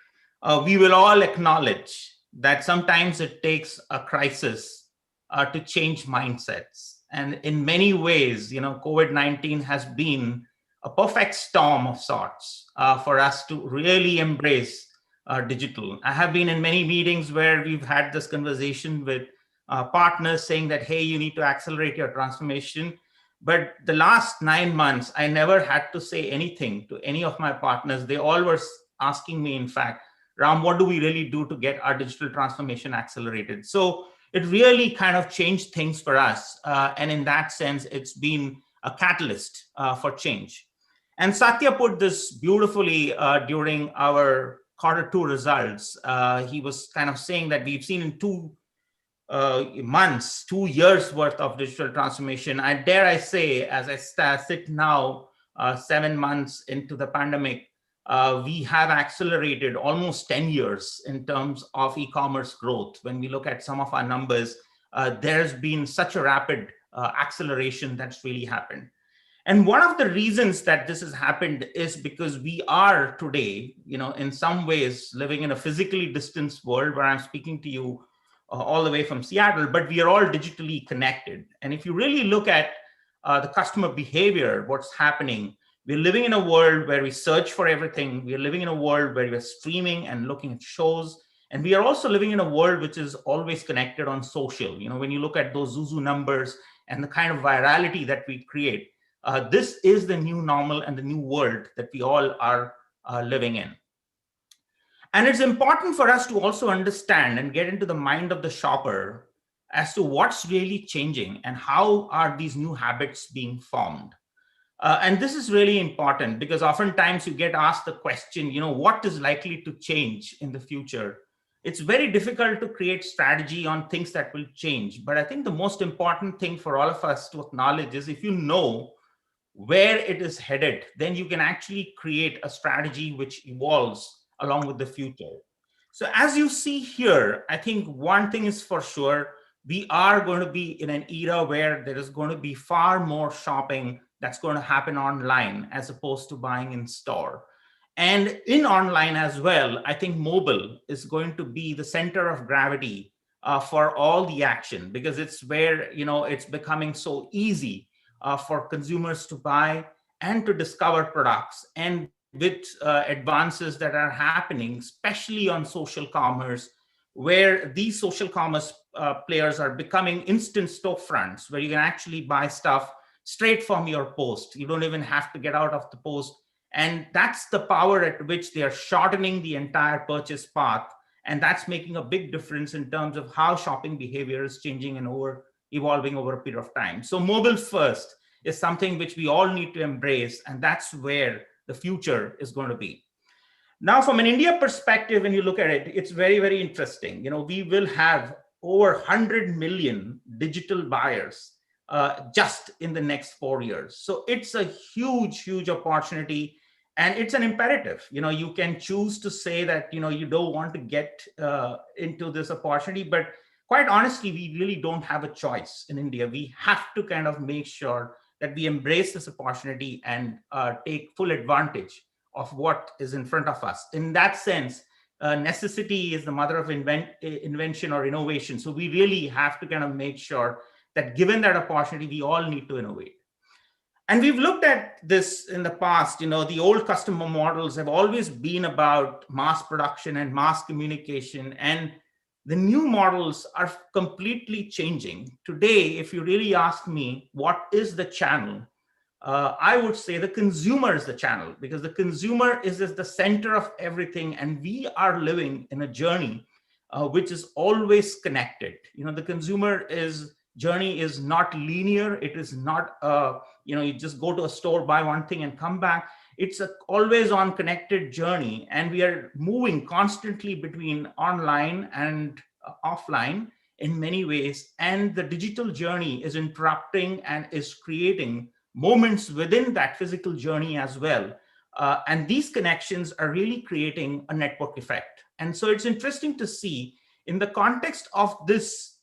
we will all acknowledge that sometimes it takes a crisis to change mindsets. And in many ways, COVID-19 has been a perfect storm of sorts for us to really embrace digital. I have been in many meetings where we've had this conversation with partners saying that, hey, you need to accelerate your transformation. But the last 9 months, I never had to say anything to any of my partners. They all were asking me, in fact, Ram, what do we really do to get our digital transformation accelerated? So it really kind of changed things for us. And in that sense, it's been a catalyst for change. And Satya put this beautifully during our Q2 results. He was kind of saying that we've seen in 2 months, 2 years worth of digital transformation. I dare say, as I sit now, 7 months into the pandemic, we have accelerated almost 10 years in terms of e-commerce growth. When we look at some of our numbers, there's been such a rapid acceleration that's really happened. And one of the reasons that this has happened is because we are today, in some ways living in a physically distanced world where I'm speaking to you all the way from Seattle, but we are all digitally connected. And if you really look at the customer behavior, what's happening, we're living in a world where we search for everything. We're living in a world where we're streaming and looking at shows. And we are also living in a world which is always connected on social. When you look at those Zuzu numbers and the kind of virality that we create, This is the new normal and the new world that we all are living in. And it's important for us to also understand and get into the mind of the shopper as to what's really changing and how are these new habits being formed. And this is really important because oftentimes you get asked the question, what is likely to change in the future? It's very difficult to create strategy on things that will change. But I think the most important thing for all of us to acknowledge is if you know where it is headed, then you can actually create a strategy which evolves along with the future. So as you see here, I think one thing is for sure, we are going to be in an era where there is going to be far more shopping that's going to happen online as opposed to buying in store. And in online as well, I think mobile is going to be the center of gravity for all the action, because it's where, it's becoming so easy for consumers to buy and to discover products. And with advances that are happening, especially on social commerce, where these social commerce players are becoming instant storefronts, where you can actually buy stuff straight from your post. You don't even have to get out of the post. And that's the power at which they are shortening the entire purchase path. And that's making a big difference in terms of how shopping behavior is changing and evolving over a period of time. So mobile first is something which we all need to embrace. And that's where the future is going to be. Now, from an India perspective, when you look at it, it's very, very interesting. We will have over 100 million digital buyers just in the next 4 years. So it's a huge, huge opportunity. And it's an imperative. You can choose to say that, you don't want to get into this opportunity, but quite honestly, we really don't have a choice in India. We have to kind of make sure that we embrace this opportunity and take full advantage of what is in front of us. In that sense, necessity is the mother of invention or innovation. So we really have to kind of make sure that given that opportunity, we all need to innovate. And we've looked at this in the past. The old customer models have always been about mass production and mass communication. And the new models are completely changing. Today, if you really ask me, what is the channel? I would say the consumer is the channel, because the consumer is the center of everything. And we are living in a journey which is always connected. The consumer journey is not linear. It is not, you just go to a store, buy one thing and come back. It's a always on connected journey. And we are moving constantly between online and offline in many ways. And the digital journey is interrupting and is creating moments within that physical journey as well. And these connections are really creating a network effect. And so it's interesting to see in the context of this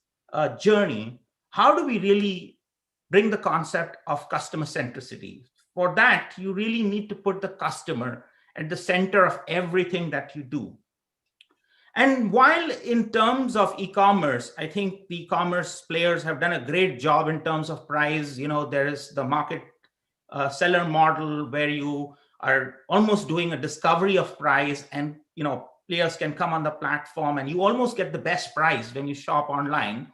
journey, how do we really bring the concept of customer centricity? For that, you really need to put the customer at the center of everything that you do. And while in terms of e-commerce, I think the e-commerce players have done a great job in terms of price. There is the market seller model where you are almost doing a discovery of price, and players can come on the platform and you almost get the best price when you shop online.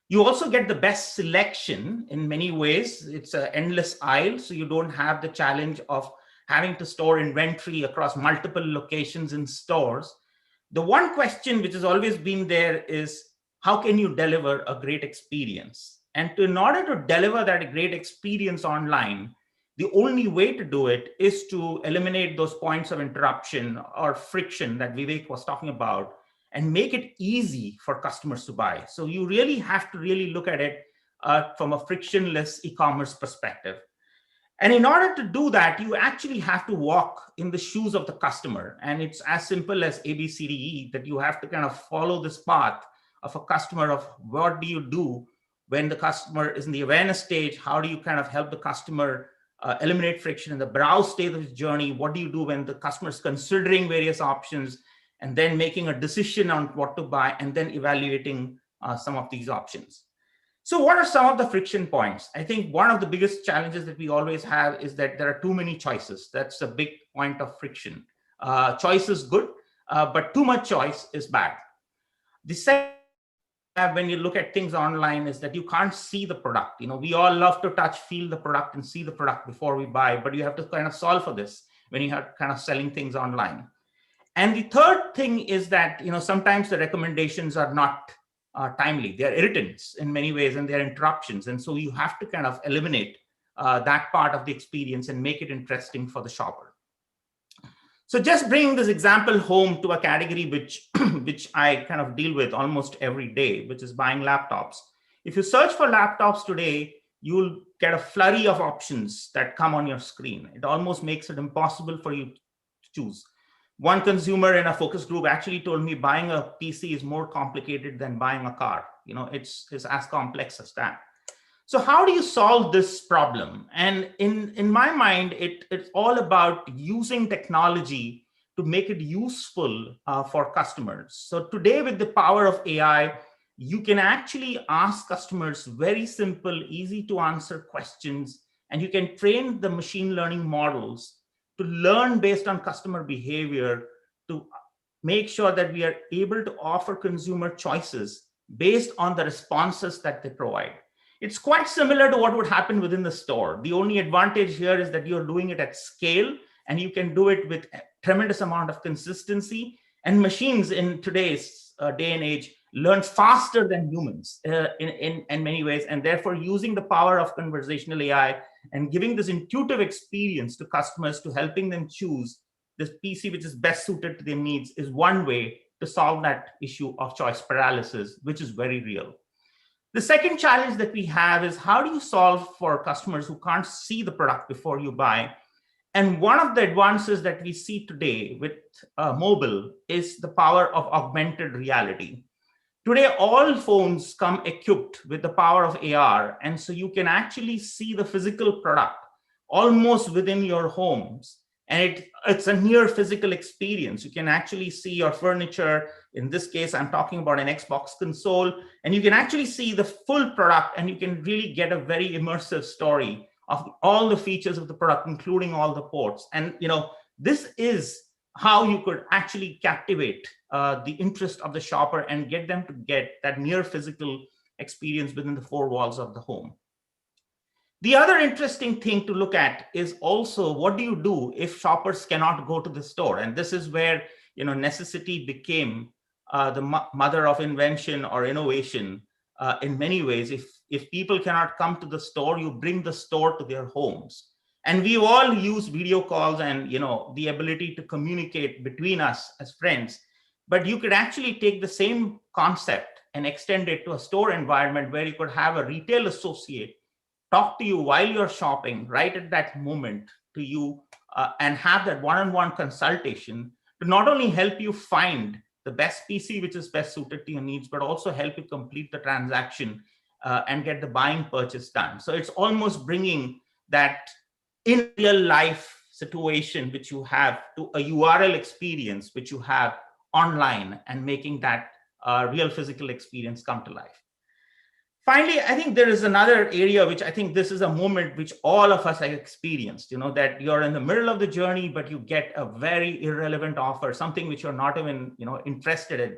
You also get the best selection in many ways. It's an endless aisle, so you don't have the challenge of having to store inventory across multiple locations in stores. The one question which has always been there is, how can you deliver a great experience? And in order to deliver that great experience online, the only way to do it is to eliminate those points of interruption or friction that Vivek was talking about, and make it easy for customers to buy. So you really have to really look at it from a frictionless e-commerce perspective. And in order to do that, you actually have to walk in the shoes of the customer. And it's as simple as ABCDE, that you have to kind of follow this path of a customer of what do you do when the customer is in the awareness stage? How do you kind of help the customer eliminate friction in the browse stage of his journey? What do you do when the customer is considering various options and then making a decision on what to buy and then evaluating some of these options? So what are some of the friction points? I think one of the biggest challenges that we always have is that there are too many choices. That's a big point of friction. Choice is good, but too much choice is bad. The second have when you look at things online is that you can't see the product. We all love to touch, feel the product, and see the product before we buy, but you have to kind of solve for this when you are kind of selling things online. And the third thing is that sometimes the recommendations are not timely. They're irritants in many ways, and they're interruptions. And so you have to kind of eliminate that part of the experience and make it interesting for the shopper. So just bringing this example home to a category which I kind of deal with almost every day, which is buying laptops. If you search for laptops today, you'll get a flurry of options that come on your screen. It almost makes it impossible for you to choose. One consumer in a focus group actually told me buying a PC is more complicated than buying a car. It's as complex as that. So how do you solve this problem? And in my mind, it's all about using technology to make it useful for customers. So today, with the power of AI, you can actually ask customers very simple, easy to answer questions, and you can train the machine learning models to learn based on customer behavior to make sure that we are able to offer consumer choices based on the responses that they provide. It's quite similar to what would happen within the store. The only advantage here is that you're doing it at scale, and you can do it with a tremendous amount of consistency. And machines in today's day and age learn faster than humans in many ways. And therefore, using the power of conversational AI and giving this intuitive experience to customers to helping them choose this PC which is best suited to their needs is one way to solve that issue of choice paralysis, which is very real. The second challenge that we have is how do you solve for customers who can't see the product before you buy? And one of the advances that we see today with mobile is the power of augmented reality. Today, all phones come equipped with the power of AR. And so you can actually see the physical product almost within your homes. And it's a near physical experience. You can actually see your furniture. In this case, I'm talking about an Xbox console. And you can actually see the full product, and you can really get a very immersive story of all the features of the product, including all the ports. And this is how you could actually captivate the interest of the shopper and get them to get that near physical experience within the four walls of the home. The other interesting thing to look at is also what do you do if shoppers cannot go to the store? And this is where necessity became the mother of invention or innovation in many ways. If people cannot come to the store, you bring the store to their homes. And we all use video calls and the ability to communicate between us as friends. But you could actually take the same concept and extend it to a store environment where you could have a retail associate talk to you while you're shopping right at that moment to you and have that one-on-one consultation to not only help you find the best PC which is best suited to your needs, but also help you complete the transaction and get the buying purchase done. So it's almost bringing that in real life situation which you have to a URL experience which you have online and making that real physical experience come to life. Finally, I think there is another area which I think this is a moment which all of us have experienced, that you're in the middle of the journey, but you get a very irrelevant offer, something which you're not even, interested in.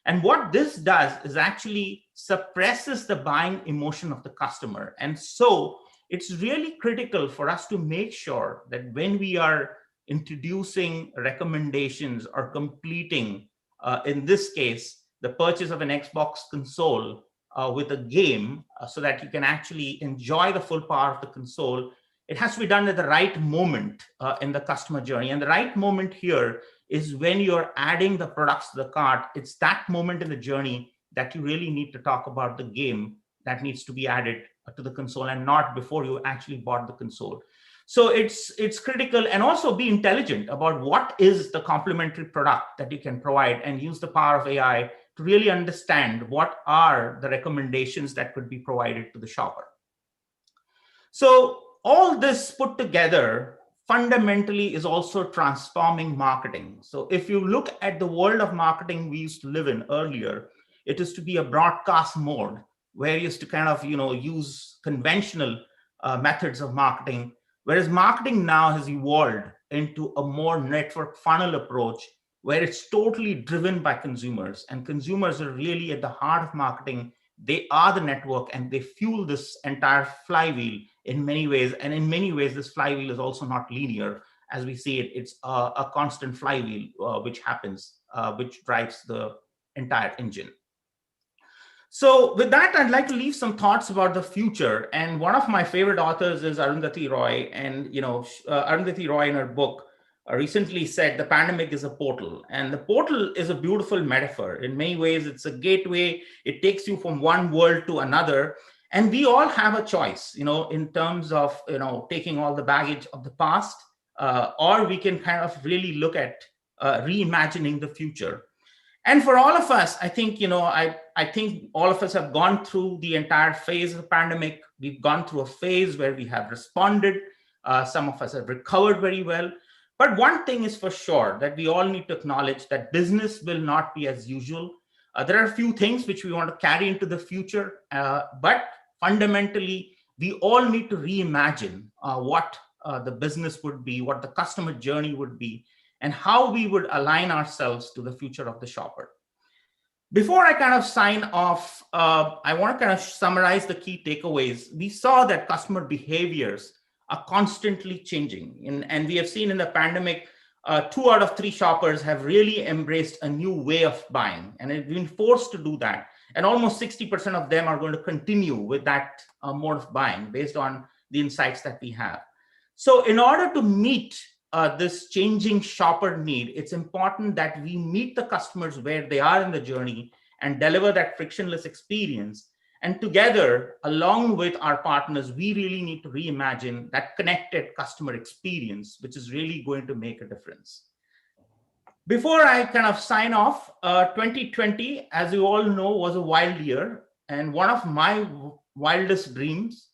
And what this does is actually suppresses the buying emotion of the customer. And so it's really critical for us to make sure that when we are introducing recommendations or completing, in this case, the purchase of an Xbox console, with a game so that you can actually enjoy the full power of the console, it has to be done at the right moment in the customer journey. And the right moment here is when you're adding the products to the cart. It's that moment in the journey that you really need to talk about the game that needs to be added to the console and not before you actually bought the console. So it's critical, and also be intelligent about what is the complementary product that you can provide and use the power of AI to really understand what are the recommendations that could be provided to the shopper. So all this put together fundamentally is also transforming marketing. So if you look at the world of marketing we used to live in earlier, it is to be a broadcast mode where you used to kind of use conventional methods of marketing, whereas marketing now has evolved into a more network funnel approach where it's totally driven by consumers, and consumers are really at the heart of marketing. They are the network, and they fuel this entire flywheel in many ways. And in many ways, this flywheel is also not linear. As we see it, it's a constant flywheel which happens, which drives the entire engine. So with that, I'd like to leave some thoughts about the future. And one of my favorite authors is Arundhati Roy. And Arundhati Roy in her book recently said the pandemic is a portal. And the portal is a beautiful metaphor. In many ways, it's a gateway. It takes you from one world to another. And we all have a choice, in terms of, taking all the baggage of the past, or we can kind of really look at reimagining the future. And for all of us, I think, I think all of us have gone through the entire phase of the pandemic. We've gone through a phase where we have responded. Some of us have recovered very well. But one thing is for sure, that we all need to acknowledge that business will not be as usual. There are a few things which we want to carry into the future, but fundamentally, we all need to reimagine what the business would be, what the customer journey would be, and how we would align ourselves to the future of the shopper. Before I kind of sign off, I want to kind of summarize the key takeaways. We saw that customer behaviors are constantly changing. And we have seen in the pandemic, 2 out of 3 shoppers have really embraced a new way of buying, and have been forced to do that. And almost 60% of them are going to continue with that mode of buying based on the insights that we have. So in order to meet this changing shopper need, it's important that we meet the customers where they are in the journey and deliver that frictionless experience. And together, along with our partners, we really need to reimagine that connected customer experience, which is really going to make a difference. Before I kind of sign off, 2020, as you all know, was a wild year. And one of my wildest dreams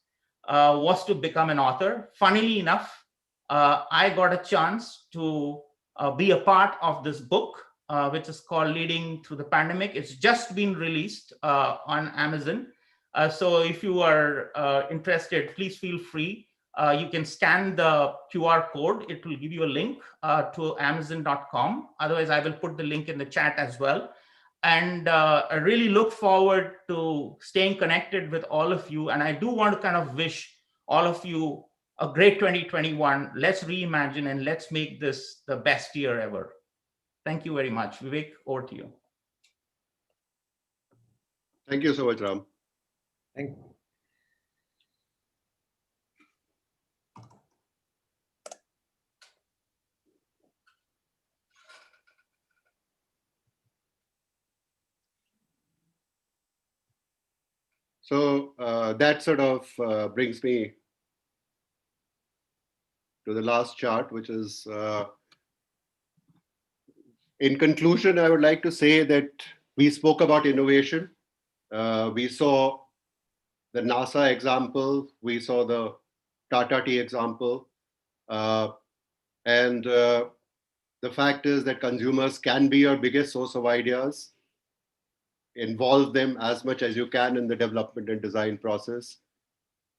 was to become an author. Funnily enough, I got a chance to be a part of this book, which is called Leading Through the Pandemic. It's just been released on Amazon. So if you are interested, please feel free. You can scan the QR code. It will give you a link to Amazon.com. Otherwise, I will put the link in the chat as well. And I really look forward to staying connected with all of you. And I do want to kind of wish all of you a great 2021. Let's reimagine and let's make this the best year ever. Thank you very much. Vivek, over to you. Thank you so much, Ram. Thank you. So that sort of brings me to the last chart, which is, in conclusion, I would like to say that we spoke about innovation. We saw the NASA example, we saw the Tata Tea example, and the fact is that consumers can be your biggest source of ideas. Involve them as much as you can in the development and design process.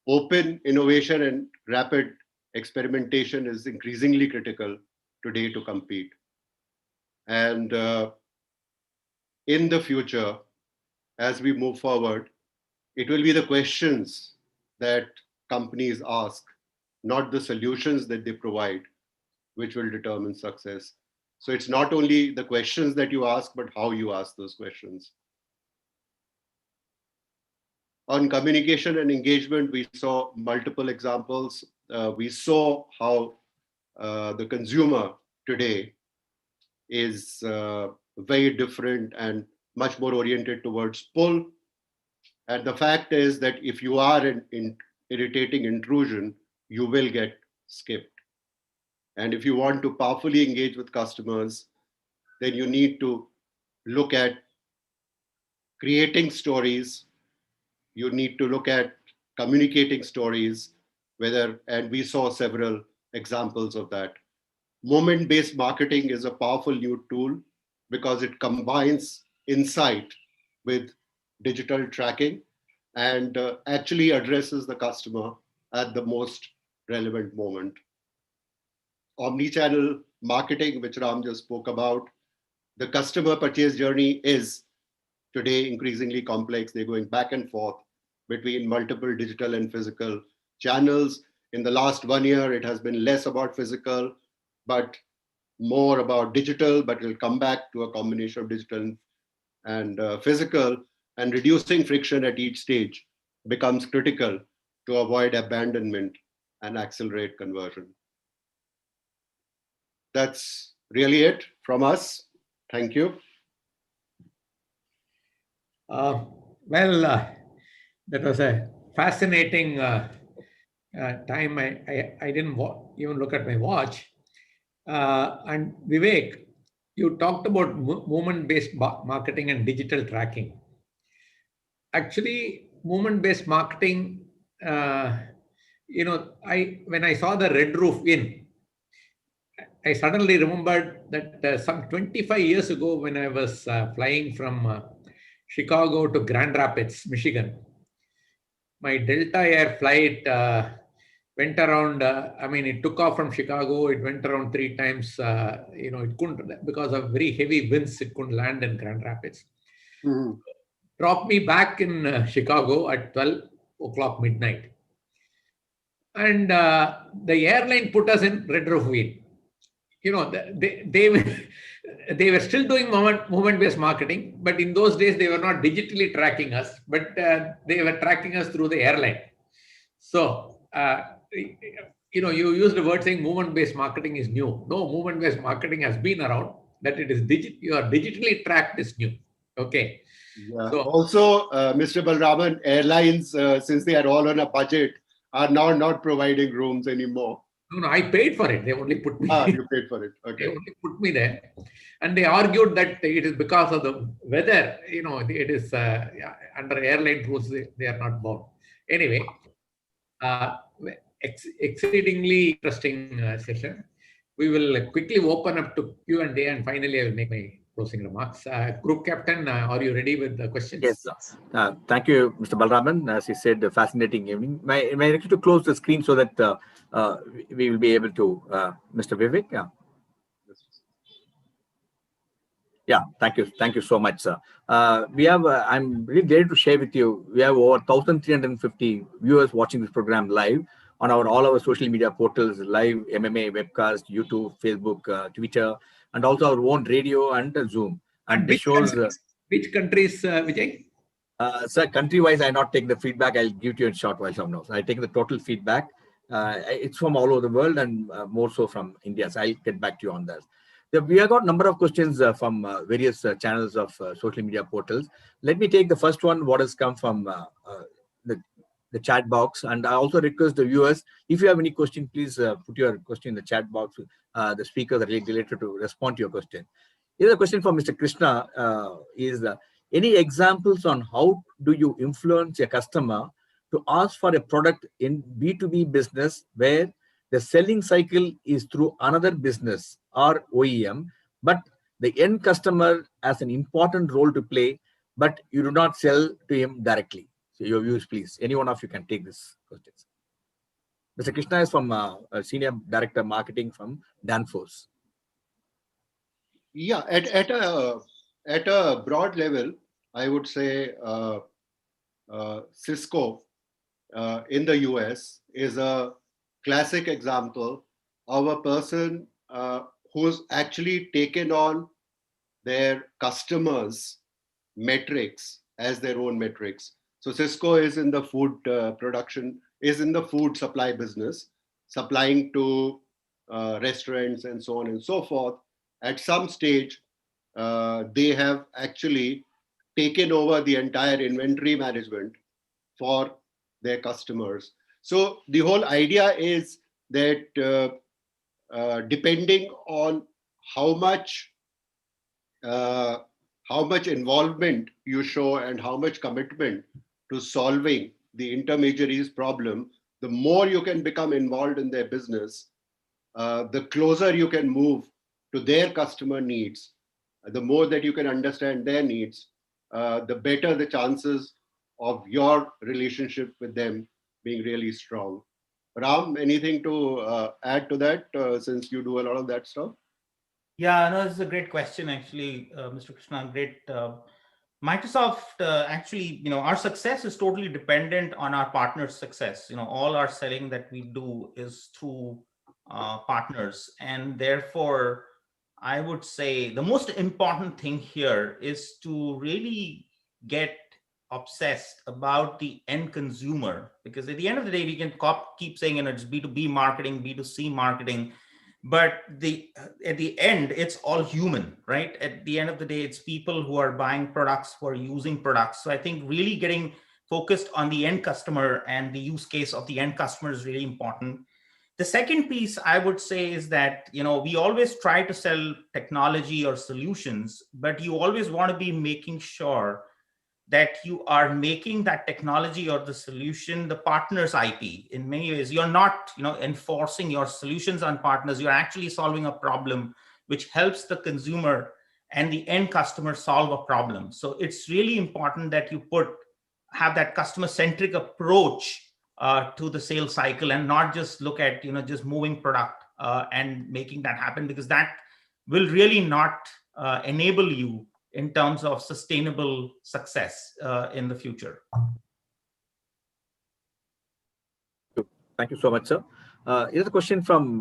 Open innovation and rapid experimentation is increasingly critical today to compete. And in the future, as we move forward, it will be the questions that companies ask, not the solutions that they provide, which will determine success. So it's not only the questions that you ask, but how you ask those questions. On communication and engagement, we saw multiple examples. We saw how the consumer today is very different and much more oriented towards pull. And the fact is that if you are in irritating intrusion, you will get skipped. And if you want to powerfully engage with customers, then you need to look at creating stories. You need to look at communicating stories, and we saw several examples of that. Moment-based marketing is a powerful new tool because it combines insight with digital tracking and actually addresses the customer at the most relevant moment. Omnichannel marketing, which Ram just spoke about, The customer purchase journey is today increasingly complex. They're going back and forth between multiple digital and physical channels. In the last 1 year, it has been less about physical, but more about digital, but we'll come back to a combination of digital and physical, and reducing friction at each stage becomes critical to avoid abandonment and accelerate conversion. That's really it from us. Thank you. Well, that was a fascinating time. I didn't even look at my watch. And Vivek, you talked about movement-based marketing and digital tracking. Actually, movement-based marketing, when I saw the Red Roof Inn, I suddenly remembered that some 25 years ago, when I was flying from Chicago to Grand Rapids, Michigan, my Delta Air flight went around. It took off from Chicago. It went around 3 times. It couldn't, because of very heavy winds, it couldn't land in Grand Rapids. Mm-hmm. Dropped me back in Chicago at 12 o'clock midnight. And the airline put us in Red Roof Inn. They were still doing movement-based marketing, but in those days they were not digitally tracking us, but they were tracking us through the airline. So, you used the word saying movement-based marketing is new. No, movement-based marketing has been around. That it is you are digitally tracked is new. Okay. Yeah. So also, Mr. Balraman, airlines, since they are all on a budget, are now not providing rooms anymore. No, I paid for it. They only put me. You paid for it. They Okay. only put me there, and they argued that it is because of the weather. It is under airline rules. They are not bound. Anyway, uh, exceedingly interesting session. We will quickly open up to Q&A, and finally I will make my closing remarks. Group Captain, are you ready with the questions? Yes. Thank you, Mr. Balraman. As he said, a fascinating evening. May I request to close the screen so that we will be able to, Mr. Vivek? Yeah. Yeah, thank you. Thank you so much, sir. We have, I'm really glad to share with you, we have over 1,350 viewers watching this program live on all our social media portals, live MMA, webcast, YouTube, Facebook, Twitter, and also our own radio and Zoom. And this shows... which countries, Vijay? Sir, country-wise, I not take the feedback. I'll give to you in short while from now. So I take the total feedback. It's from all over the world and more so from India. So I'll get back to you on that. We have got a number of questions from various channels of social media portals. Let me take the first one, what has come from the chat box. And I also request the viewers, if you have any question, please put your question in the chat box. The speakers are really delighted to respond to your question. Here's a question from Mr. Krishna is, any examples on how do you influence a customer to ask for a product in B2B business where the selling cycle is through another business or OEM, but the end customer has an important role to play, but you do not sell to him directly? So your views, please. Any one of you can take this question. Mr. Krishna is from Senior Director Marketing from Danfoss. Yeah, at a broad level, I would say Cisco in the US is a classic example of a person who's actually taken on their customers' metrics as their own metrics. So Cisco is in the food food supply business, supplying to restaurants and so on and so forth. At some stage, they have actually taken over the entire inventory management for their customers. So the whole idea is that depending on how much involvement you show and how much commitment to solving the intermediaries problem, the more you can become involved in their business, the closer you can move to their customer needs, the more that you can understand their needs, the better the chances of your relationship with them being really strong. Ram, anything to add to that, since you do a lot of that stuff? Yeah, no, this is a great question, actually, Mr. Krishna. Great. Microsoft, actually, our success is totally dependent on our partners' success. All our selling that we do is through partners. And therefore, I would say the most important thing here is to really get obsessed about the end consumer, because at the end of the day, we can keep saying, it's B2B marketing, B2C marketing, but at the end, it's all human, right? At the end of the day, it's people who are buying products, who are using products. So I think really getting focused on the end customer and the use case of the end customer is really important. The second piece I would say is that, we always try to sell technology or solutions, but you always want to be making sure that you are making that technology or the solution the partner's IP. In many ways, you're not, enforcing your solutions on partners. You're actually solving a problem which helps the consumer and the end customer solve a problem. So it's really important that you have that customer-centric approach to the sales cycle, and not just look at, just moving product and making that happen, because that will really not enable you in terms of sustainable success in the future. Thank you so much, sir. Here's a question from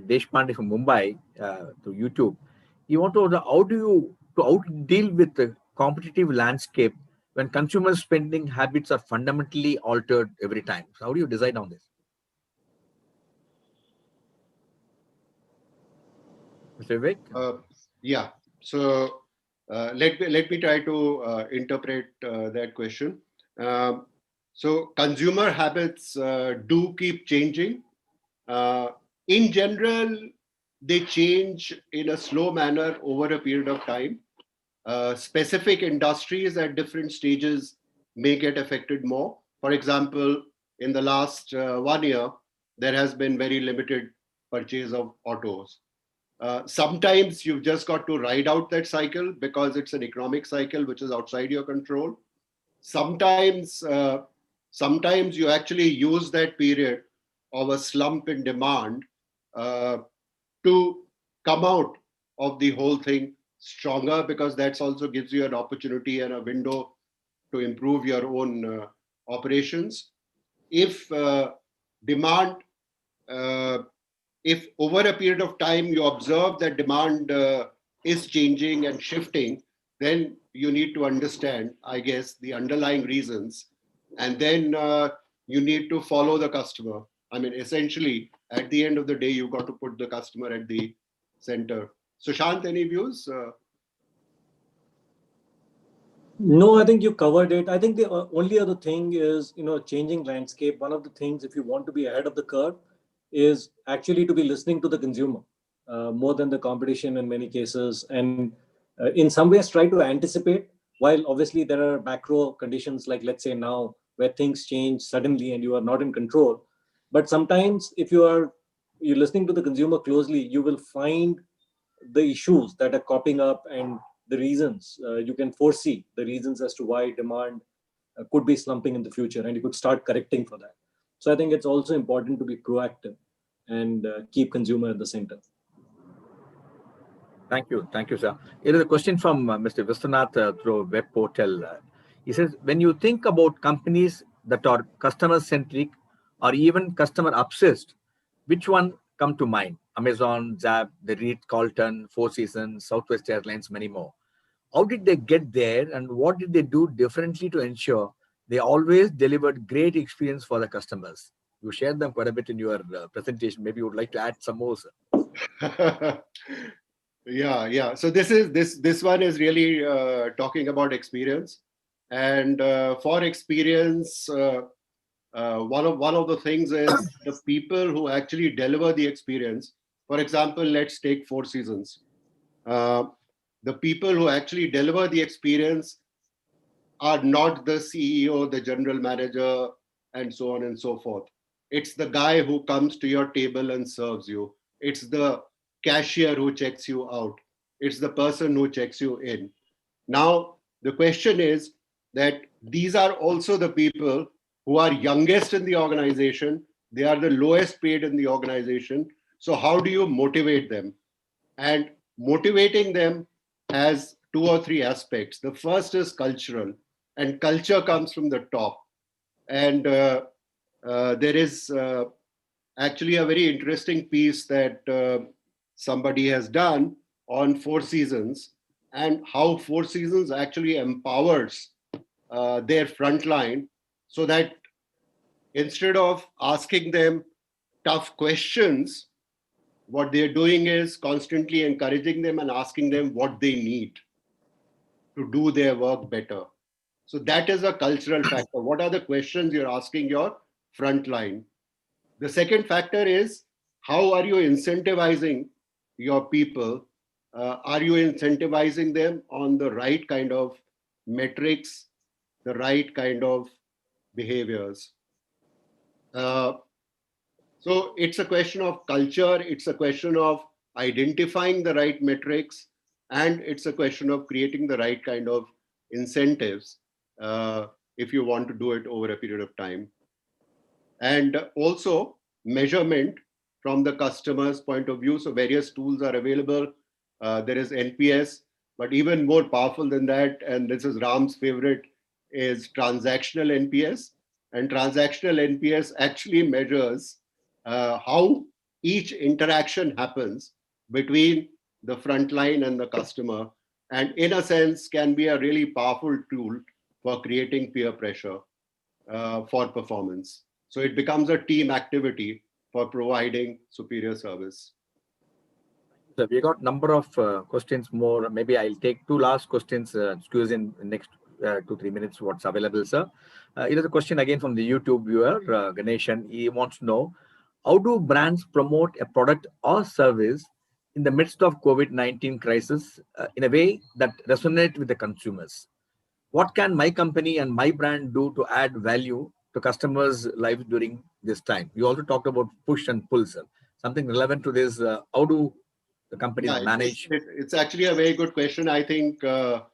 Deshpande from Mumbai to YouTube. You want to know how to deal with the competitive landscape when consumer spending habits are fundamentally altered every time. So how do you decide on this? Mr. Vivek? Yeah. So let me try to interpret that question. So consumer habits do keep changing. In general, they change in a slow manner over a period of time. Specific industries at different stages may get affected more. For example, in the last 1 year, there has been very limited purchase of autos. Sometimes you've just got to ride out that cycle because it's an economic cycle which is outside your control. Sometimes you actually use that period of a slump in demand to come out of the whole thing stronger, because that also gives you an opportunity and a window to improve your own operations. If demand if over a period of time you observe that demand is changing and shifting, then you need to understand, I guess, the underlying reasons. And then you need to follow the customer. I mean, essentially, at the end of the day, you've got to put the customer at the center. Sushant, any views? No, I think you covered it. I think the only other thing is, changing landscape. One of the things, if you want to be ahead of the curve, is actually to be listening to the consumer more than the competition in many cases. And in some ways try to anticipate, while obviously there are macro conditions like, let's say now, where things change suddenly and you are not in control. But sometimes if you're listening to the consumer closely, you will find the issues that are cropping up and the reasons. You can foresee the reasons as to why demand could be slumping in the future, and you could start correcting for that. So I think it's also important to be proactive and keep consumer at the center. Thank you, sir. Here is a question from Mr. Vishwanath through web portal. He says, when you think about companies that are customer-centric or even customer-obsessed, which one come to mind? Amazon, Zap, the Ritz-Carlton, Four Seasons, Southwest Airlines, many more. How did they get there, and what did they do differently to ensure they always delivered great experience for the customers? You shared them quite a bit in your presentation. Maybe you would like to add some more, sir. Yeah. So this one is really talking about experience, and for experience, one of the things is the people who actually deliver the experience. For example, let's take Four Seasons. The people who actually deliver the experience are not the CEO, the general manager, and so on and so forth. It's the guy who comes to your table and serves you. It's the cashier who checks you out. It's the person who checks you in. Now, the question is that these are also the people who are youngest in the organization. They are the lowest paid in the organization. So how do you motivate them? And motivating them has 2 or 3 aspects. The first is cultural, and culture comes from the top. And there is actually a very interesting piece that somebody has done on Four Seasons and how Four Seasons actually empowers their frontline, so that instead of asking them tough questions, what they're doing is constantly encouraging them and asking them what they need to do their work better. So that is a cultural factor. What are the questions you're asking your frontline? The second factor is, how are you incentivizing your people? Are you incentivizing them on the right kind of metrics, the right kind of behaviors? So it's a question of culture, it's a question of identifying the right metrics, and it's a question of creating the right kind of incentives if you want to do it over a period of time. And also measurement from the customer's point of view. So various tools are available. There is NPS, but even more powerful than that, and this is Ram's favorite, is transactional NPS. And transactional NPS actually measures how each interaction happens between the frontline and the customer, and in a sense can be a really powerful tool for creating peer pressure for performance. So it becomes a team activity for providing superior service. So we got number of questions more. Maybe I'll take 2 last questions, squeeze in the next 2-3 minutes what's available, sir. It is a question again from the YouTube viewer, Ganeshan. He wants to know, how do brands promote a product or service in the midst of COVID-19 crisis in a way that resonates with the consumers? What can my company and my brand do to add value to customers' lives during this time? You also talked about push and pull, sir. Something relevant to this, how do the companies manage? It's actually a very good question. I think Ram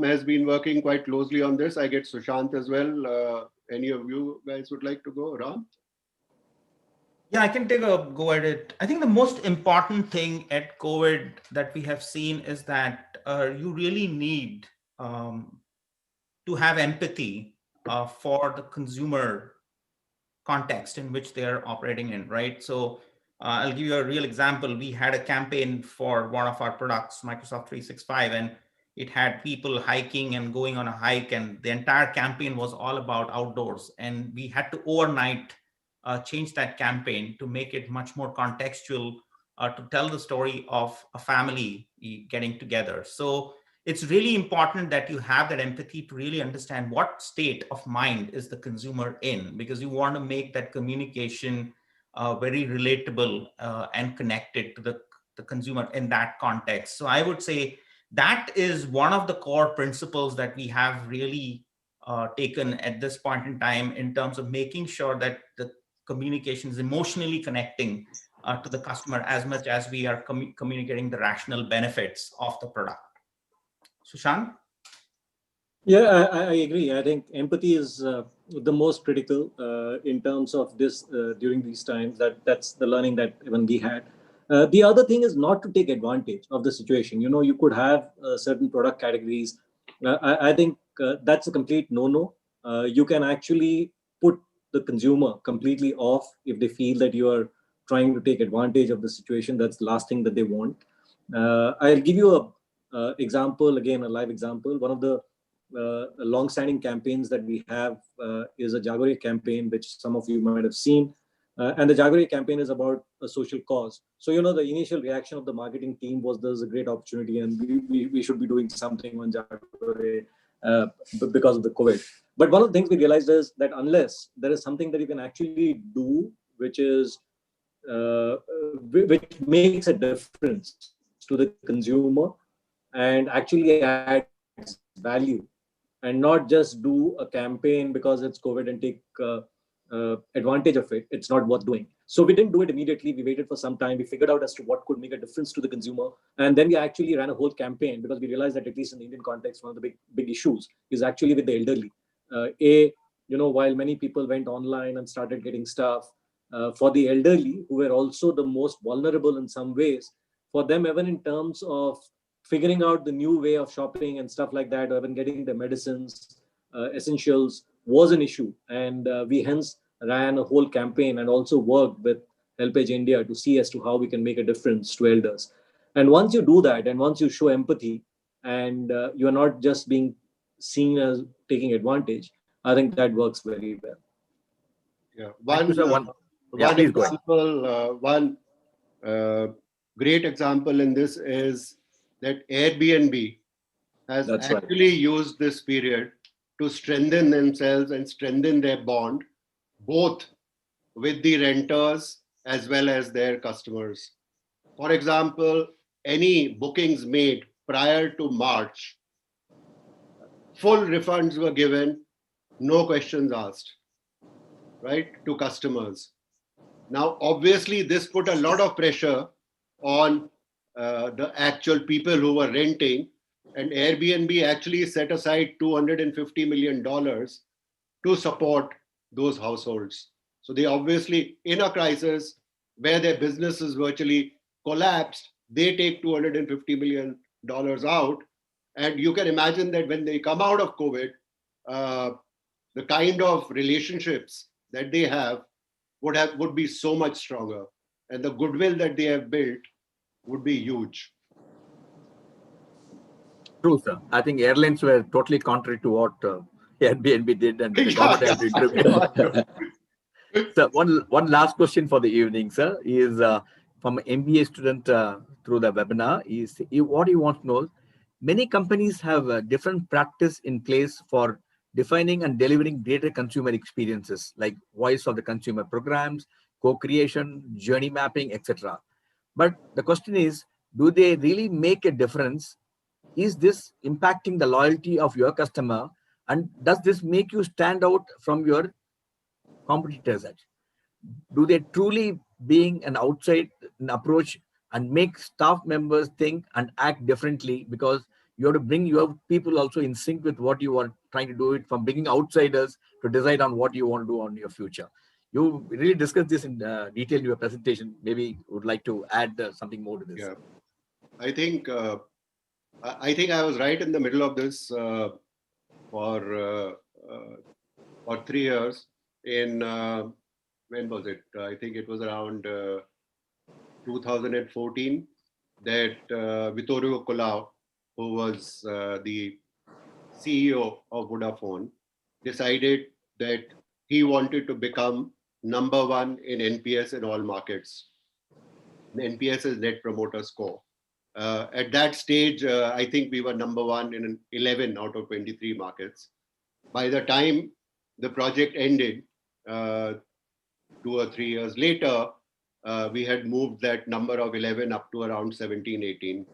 has been working quite closely on this. I get Sushant as well. Any of you guys would like to go? Ram? Yeah, I can take a go at it. I think the most important thing at COVID that we have seen is that you really need to have empathy for the consumer context in which they are operating in, right? So I'll give you a real example. We had a campaign for one of our products, Microsoft 365, and it had people hiking and going on a hike, and the entire campaign was all about outdoors. And we had to overnight change that campaign to make it much more contextual, to tell the story of a family getting together. So it's really important that you have that empathy to really understand what state of mind is the consumer in, because you want to make that communication very relatable and connected to the consumer in that context. So I would say that is one of the core principles that we have really taken at this point in time, in terms of making sure that the communication is emotionally connecting to the customer as much as we are communicating the rational benefits of the product. Sushant? Yeah, I agree. I think empathy is the most critical in terms of this during these times. That's the learning that even we had. The other thing is not to take advantage of the situation. You know, you could have certain product categories. I think that's a complete no-no. You can actually put the consumer completely off if they feel that you are trying to take advantage of the situation. That's the last thing that they want. I'll give you a example, again, a live example. One of the long-standing campaigns that we have is a Jagore campaign, which some of you might have seen. And the Jagore campaign is about a social cause. So, you know, the initial reaction of the marketing team was there's a great opportunity and we should be doing something on Jagore because of the COVID. But one of the things we realized is that unless there is something that you can actually do, which is which makes a difference to the consumer and actually adds value, and not just do a campaign because it's COVID and take advantage of it, it's not worth doing. So we didn't do it immediately. We waited for some time. We figured out as to what could make a difference to the consumer. And then we actually ran a whole campaign, because we realized that at least in the Indian context, one of the big issues is actually with the elderly. While many people went online and started getting stuff, for the elderly, who were also the most vulnerable in some ways, for them, even in terms of figuring out the new way of shopping and stuff like that, or even getting the medicines, essentials was an issue. And we hence ran a whole campaign and also worked with HelpAge India to see as to how we can make a difference to elders. And once you do that, and once you show empathy, and you're not just being seen as taking advantage, I think that works very well. Yeah. Thank you, sir. One please go ahead. example, one great example in this is that Airbnb has That's right. actually used this period to strengthen themselves and strengthen their bond, both with the renters as well as their customers. For example, any bookings made prior to March, full refunds were given, no questions asked, right, to customers. Now, obviously, this put a lot of pressure on the actual people who were renting, and Airbnb actually set aside $250 million to support those households. So they obviously, in a crisis where their business is virtually collapsed, they take $250 million out. And you can imagine that when they come out of COVID, the kind of relationships that they have would be so much stronger, and the goodwill that they have built would be huge. True, sir. I think airlines were totally contrary to what Airbnb did, and the government had to intervene. So one last question for the evening, sir, is from an MBA student through the webinar. Is what he wants to know. Many companies have a different practice in place for defining and delivering greater consumer experiences, like voice of the consumer programs, co-creation, journey mapping, etc. But the question is, do they really make a difference? Is this impacting the loyalty of your customer? And does this make you stand out from your competitors? Do they truly being an outside approach and make staff members think and act differently, because you have to bring your people also in sync with what you are trying to do, it from bringing outsiders to decide on what you want to do on your future? You really discussed this in detail in your presentation. Maybe would like to add something more to this. Yeah, I think I was right in the middle of this for 3 years. In when was it? I think it was around 2014 that Vittorio Colau, who was the CEO of Vodafone, decided that he wanted to become #1 in NPS in all markets. NPS is Net Promoter Score. At that stage, I think we were #1 in 11 out of 23 markets. By the time the project ended, 2 or 3 years later, we had moved that number of 11 up to around 17, 18,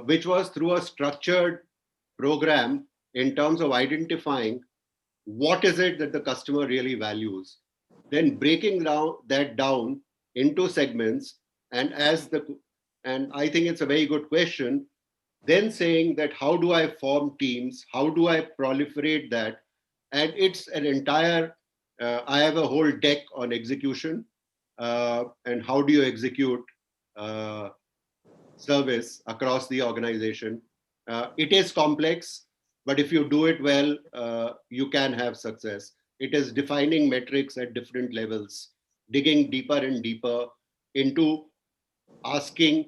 which was through a structured program in terms of identifying what is it that the customer really values, then breaking that down into segments. And I think it's a very good question, then saying that how do I form teams? How do I proliferate that? And it's an entire, I have a whole deck on execution and how do you execute service across the organization. It is complex, but if you do it well, you can have success. It is defining metrics at different levels, digging deeper and deeper into asking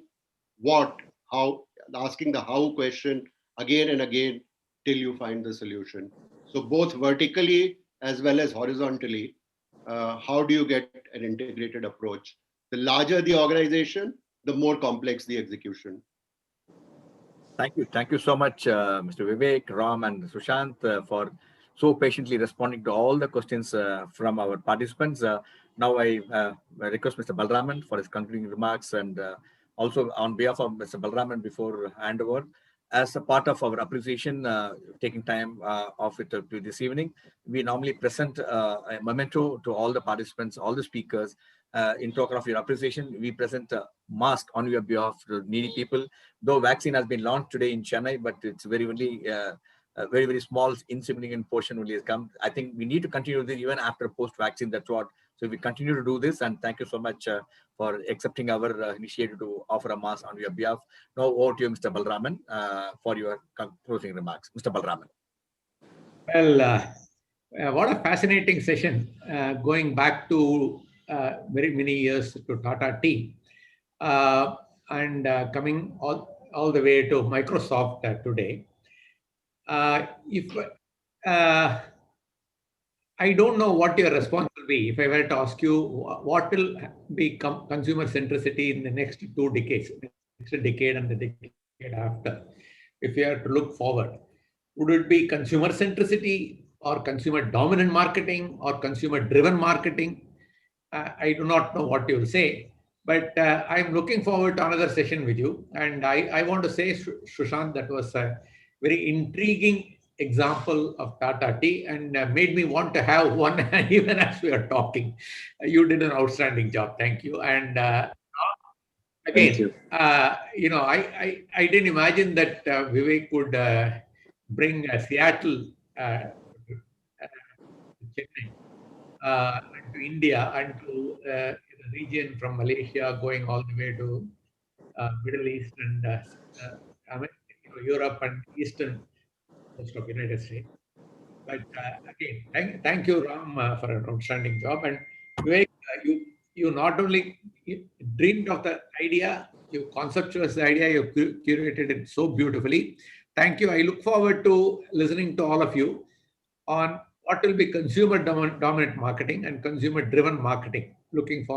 asking the how question again and again till you find the solution. So both vertically as well as horizontally, how do you get an integrated approach? The larger the organization, the more complex the execution. Thank you. Thank you so much, Mr. Vivek, Ram, and Sushant, for so patiently responding to all the questions from our participants. Now I request Mr. Balraman for his concluding remarks, and also on behalf of Mr. Balraman, before handover, as a part of our appreciation, taking time off it to this evening, we normally present a memento to all the participants, all the speakers. In token of your appreciation, we present a mask on your behalf to needy people. Though vaccine has been launched today in Chennai, but it's very very small, insignificant portion only has come. I think we need to continue this even after post-vaccine. That's what So we continue to do this, and thank you so much for accepting our initiative to offer a mass on your behalf. Now over to you, Mr. Balraman, for your closing remarks. Mr. Balraman. Well, what a fascinating session, going back to very many years to Tata Tea, and coming all the way to Microsoft today. If I don't know what your response will be if I were to ask you what will be consumer centricity in the next 2 decades, next decade and the decade after. If you have to look forward, would it be consumer centricity or consumer dominant marketing or consumer driven marketing? I do not know what you will say, but I'm looking forward to another session with you. And I want to say, Sushant, that was a very intriguing example of Tata Tea and made me want to have one even as we are talking. You did an outstanding job. Thank you. And again, I didn't imagine that Vivek would bring Seattle to Chennai and to India and to the region from Malaysia going all the way to Middle East and Europe and Eastern coast of United States. But again, thank you, Ram, for an outstanding job. And Vivek, you not only dreamed of the idea, you conceptualized the idea, you curated it so beautifully. Thank you. I look forward to listening to all of you on what will be consumer dominant marketing and consumer driven marketing. Looking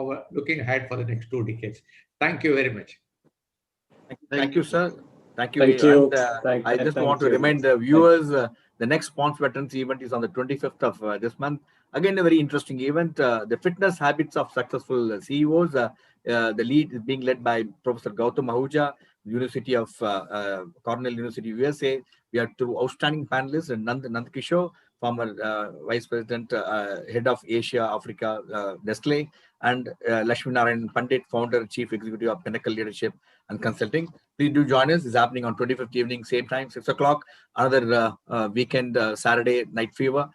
ahead for the next 2 decades. Thank you very much. Thank you, sir. Thank you. Thank you. And, I just want to remind the viewers, the next Sponsor Veterans event is on the 25th of this month. Again, a very interesting event. The fitness habits of successful CEOs. The lead is being led by Professor Gautam Ahuja, University of Cornell University, USA. We have 2 outstanding panelists, Nand Kishore, former Vice President, Head of Asia, Africa, Nestle, and Lakshmi Narayan Pandit, Founder, Chief Executive of Pinnacle Leadership and Consulting. Please do join us. It's happening on 25th evening, same time, 6 o'clock. Another weekend, Saturday, Night Fever.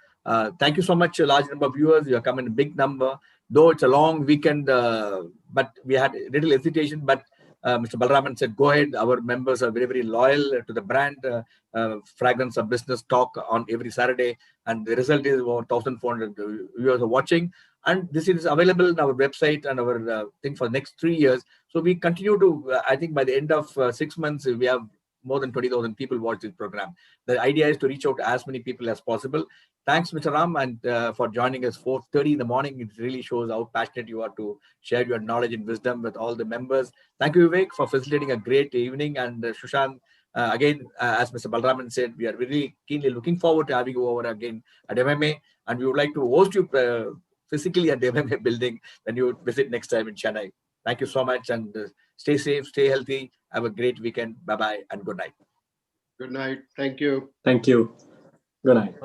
Thank you so much, a large number of viewers. You are coming in big number. Though it's a long weekend, but we had a little hesitation, but Mr. Balraman said, go ahead. Our members are very, very loyal to the brand. Fragrance of Business talk on every Saturday. And the result is over 1,400 viewers are watching. And this is available on our website and our thing for the next 3 years. So we continue to, I think by the end of 6 months, we have more than 20,000 people watch this program. The idea is to reach out to as many people as possible. Thanks, Mr. Ram, and for joining us 4:30 in the morning. It really shows how passionate you are to share your knowledge and wisdom with all the members. Thank you, Vivek, for facilitating a great evening. And Sushant, again, as Mr. Balraman said, we are really keenly looking forward to having you over again at MMA. And we would like to host you physically at the MMA building when you visit next time in Chennai. Thank you so much, and stay safe, stay healthy. Have a great weekend. Bye-bye and good night. Good night. Thank you. Thank you. Good night.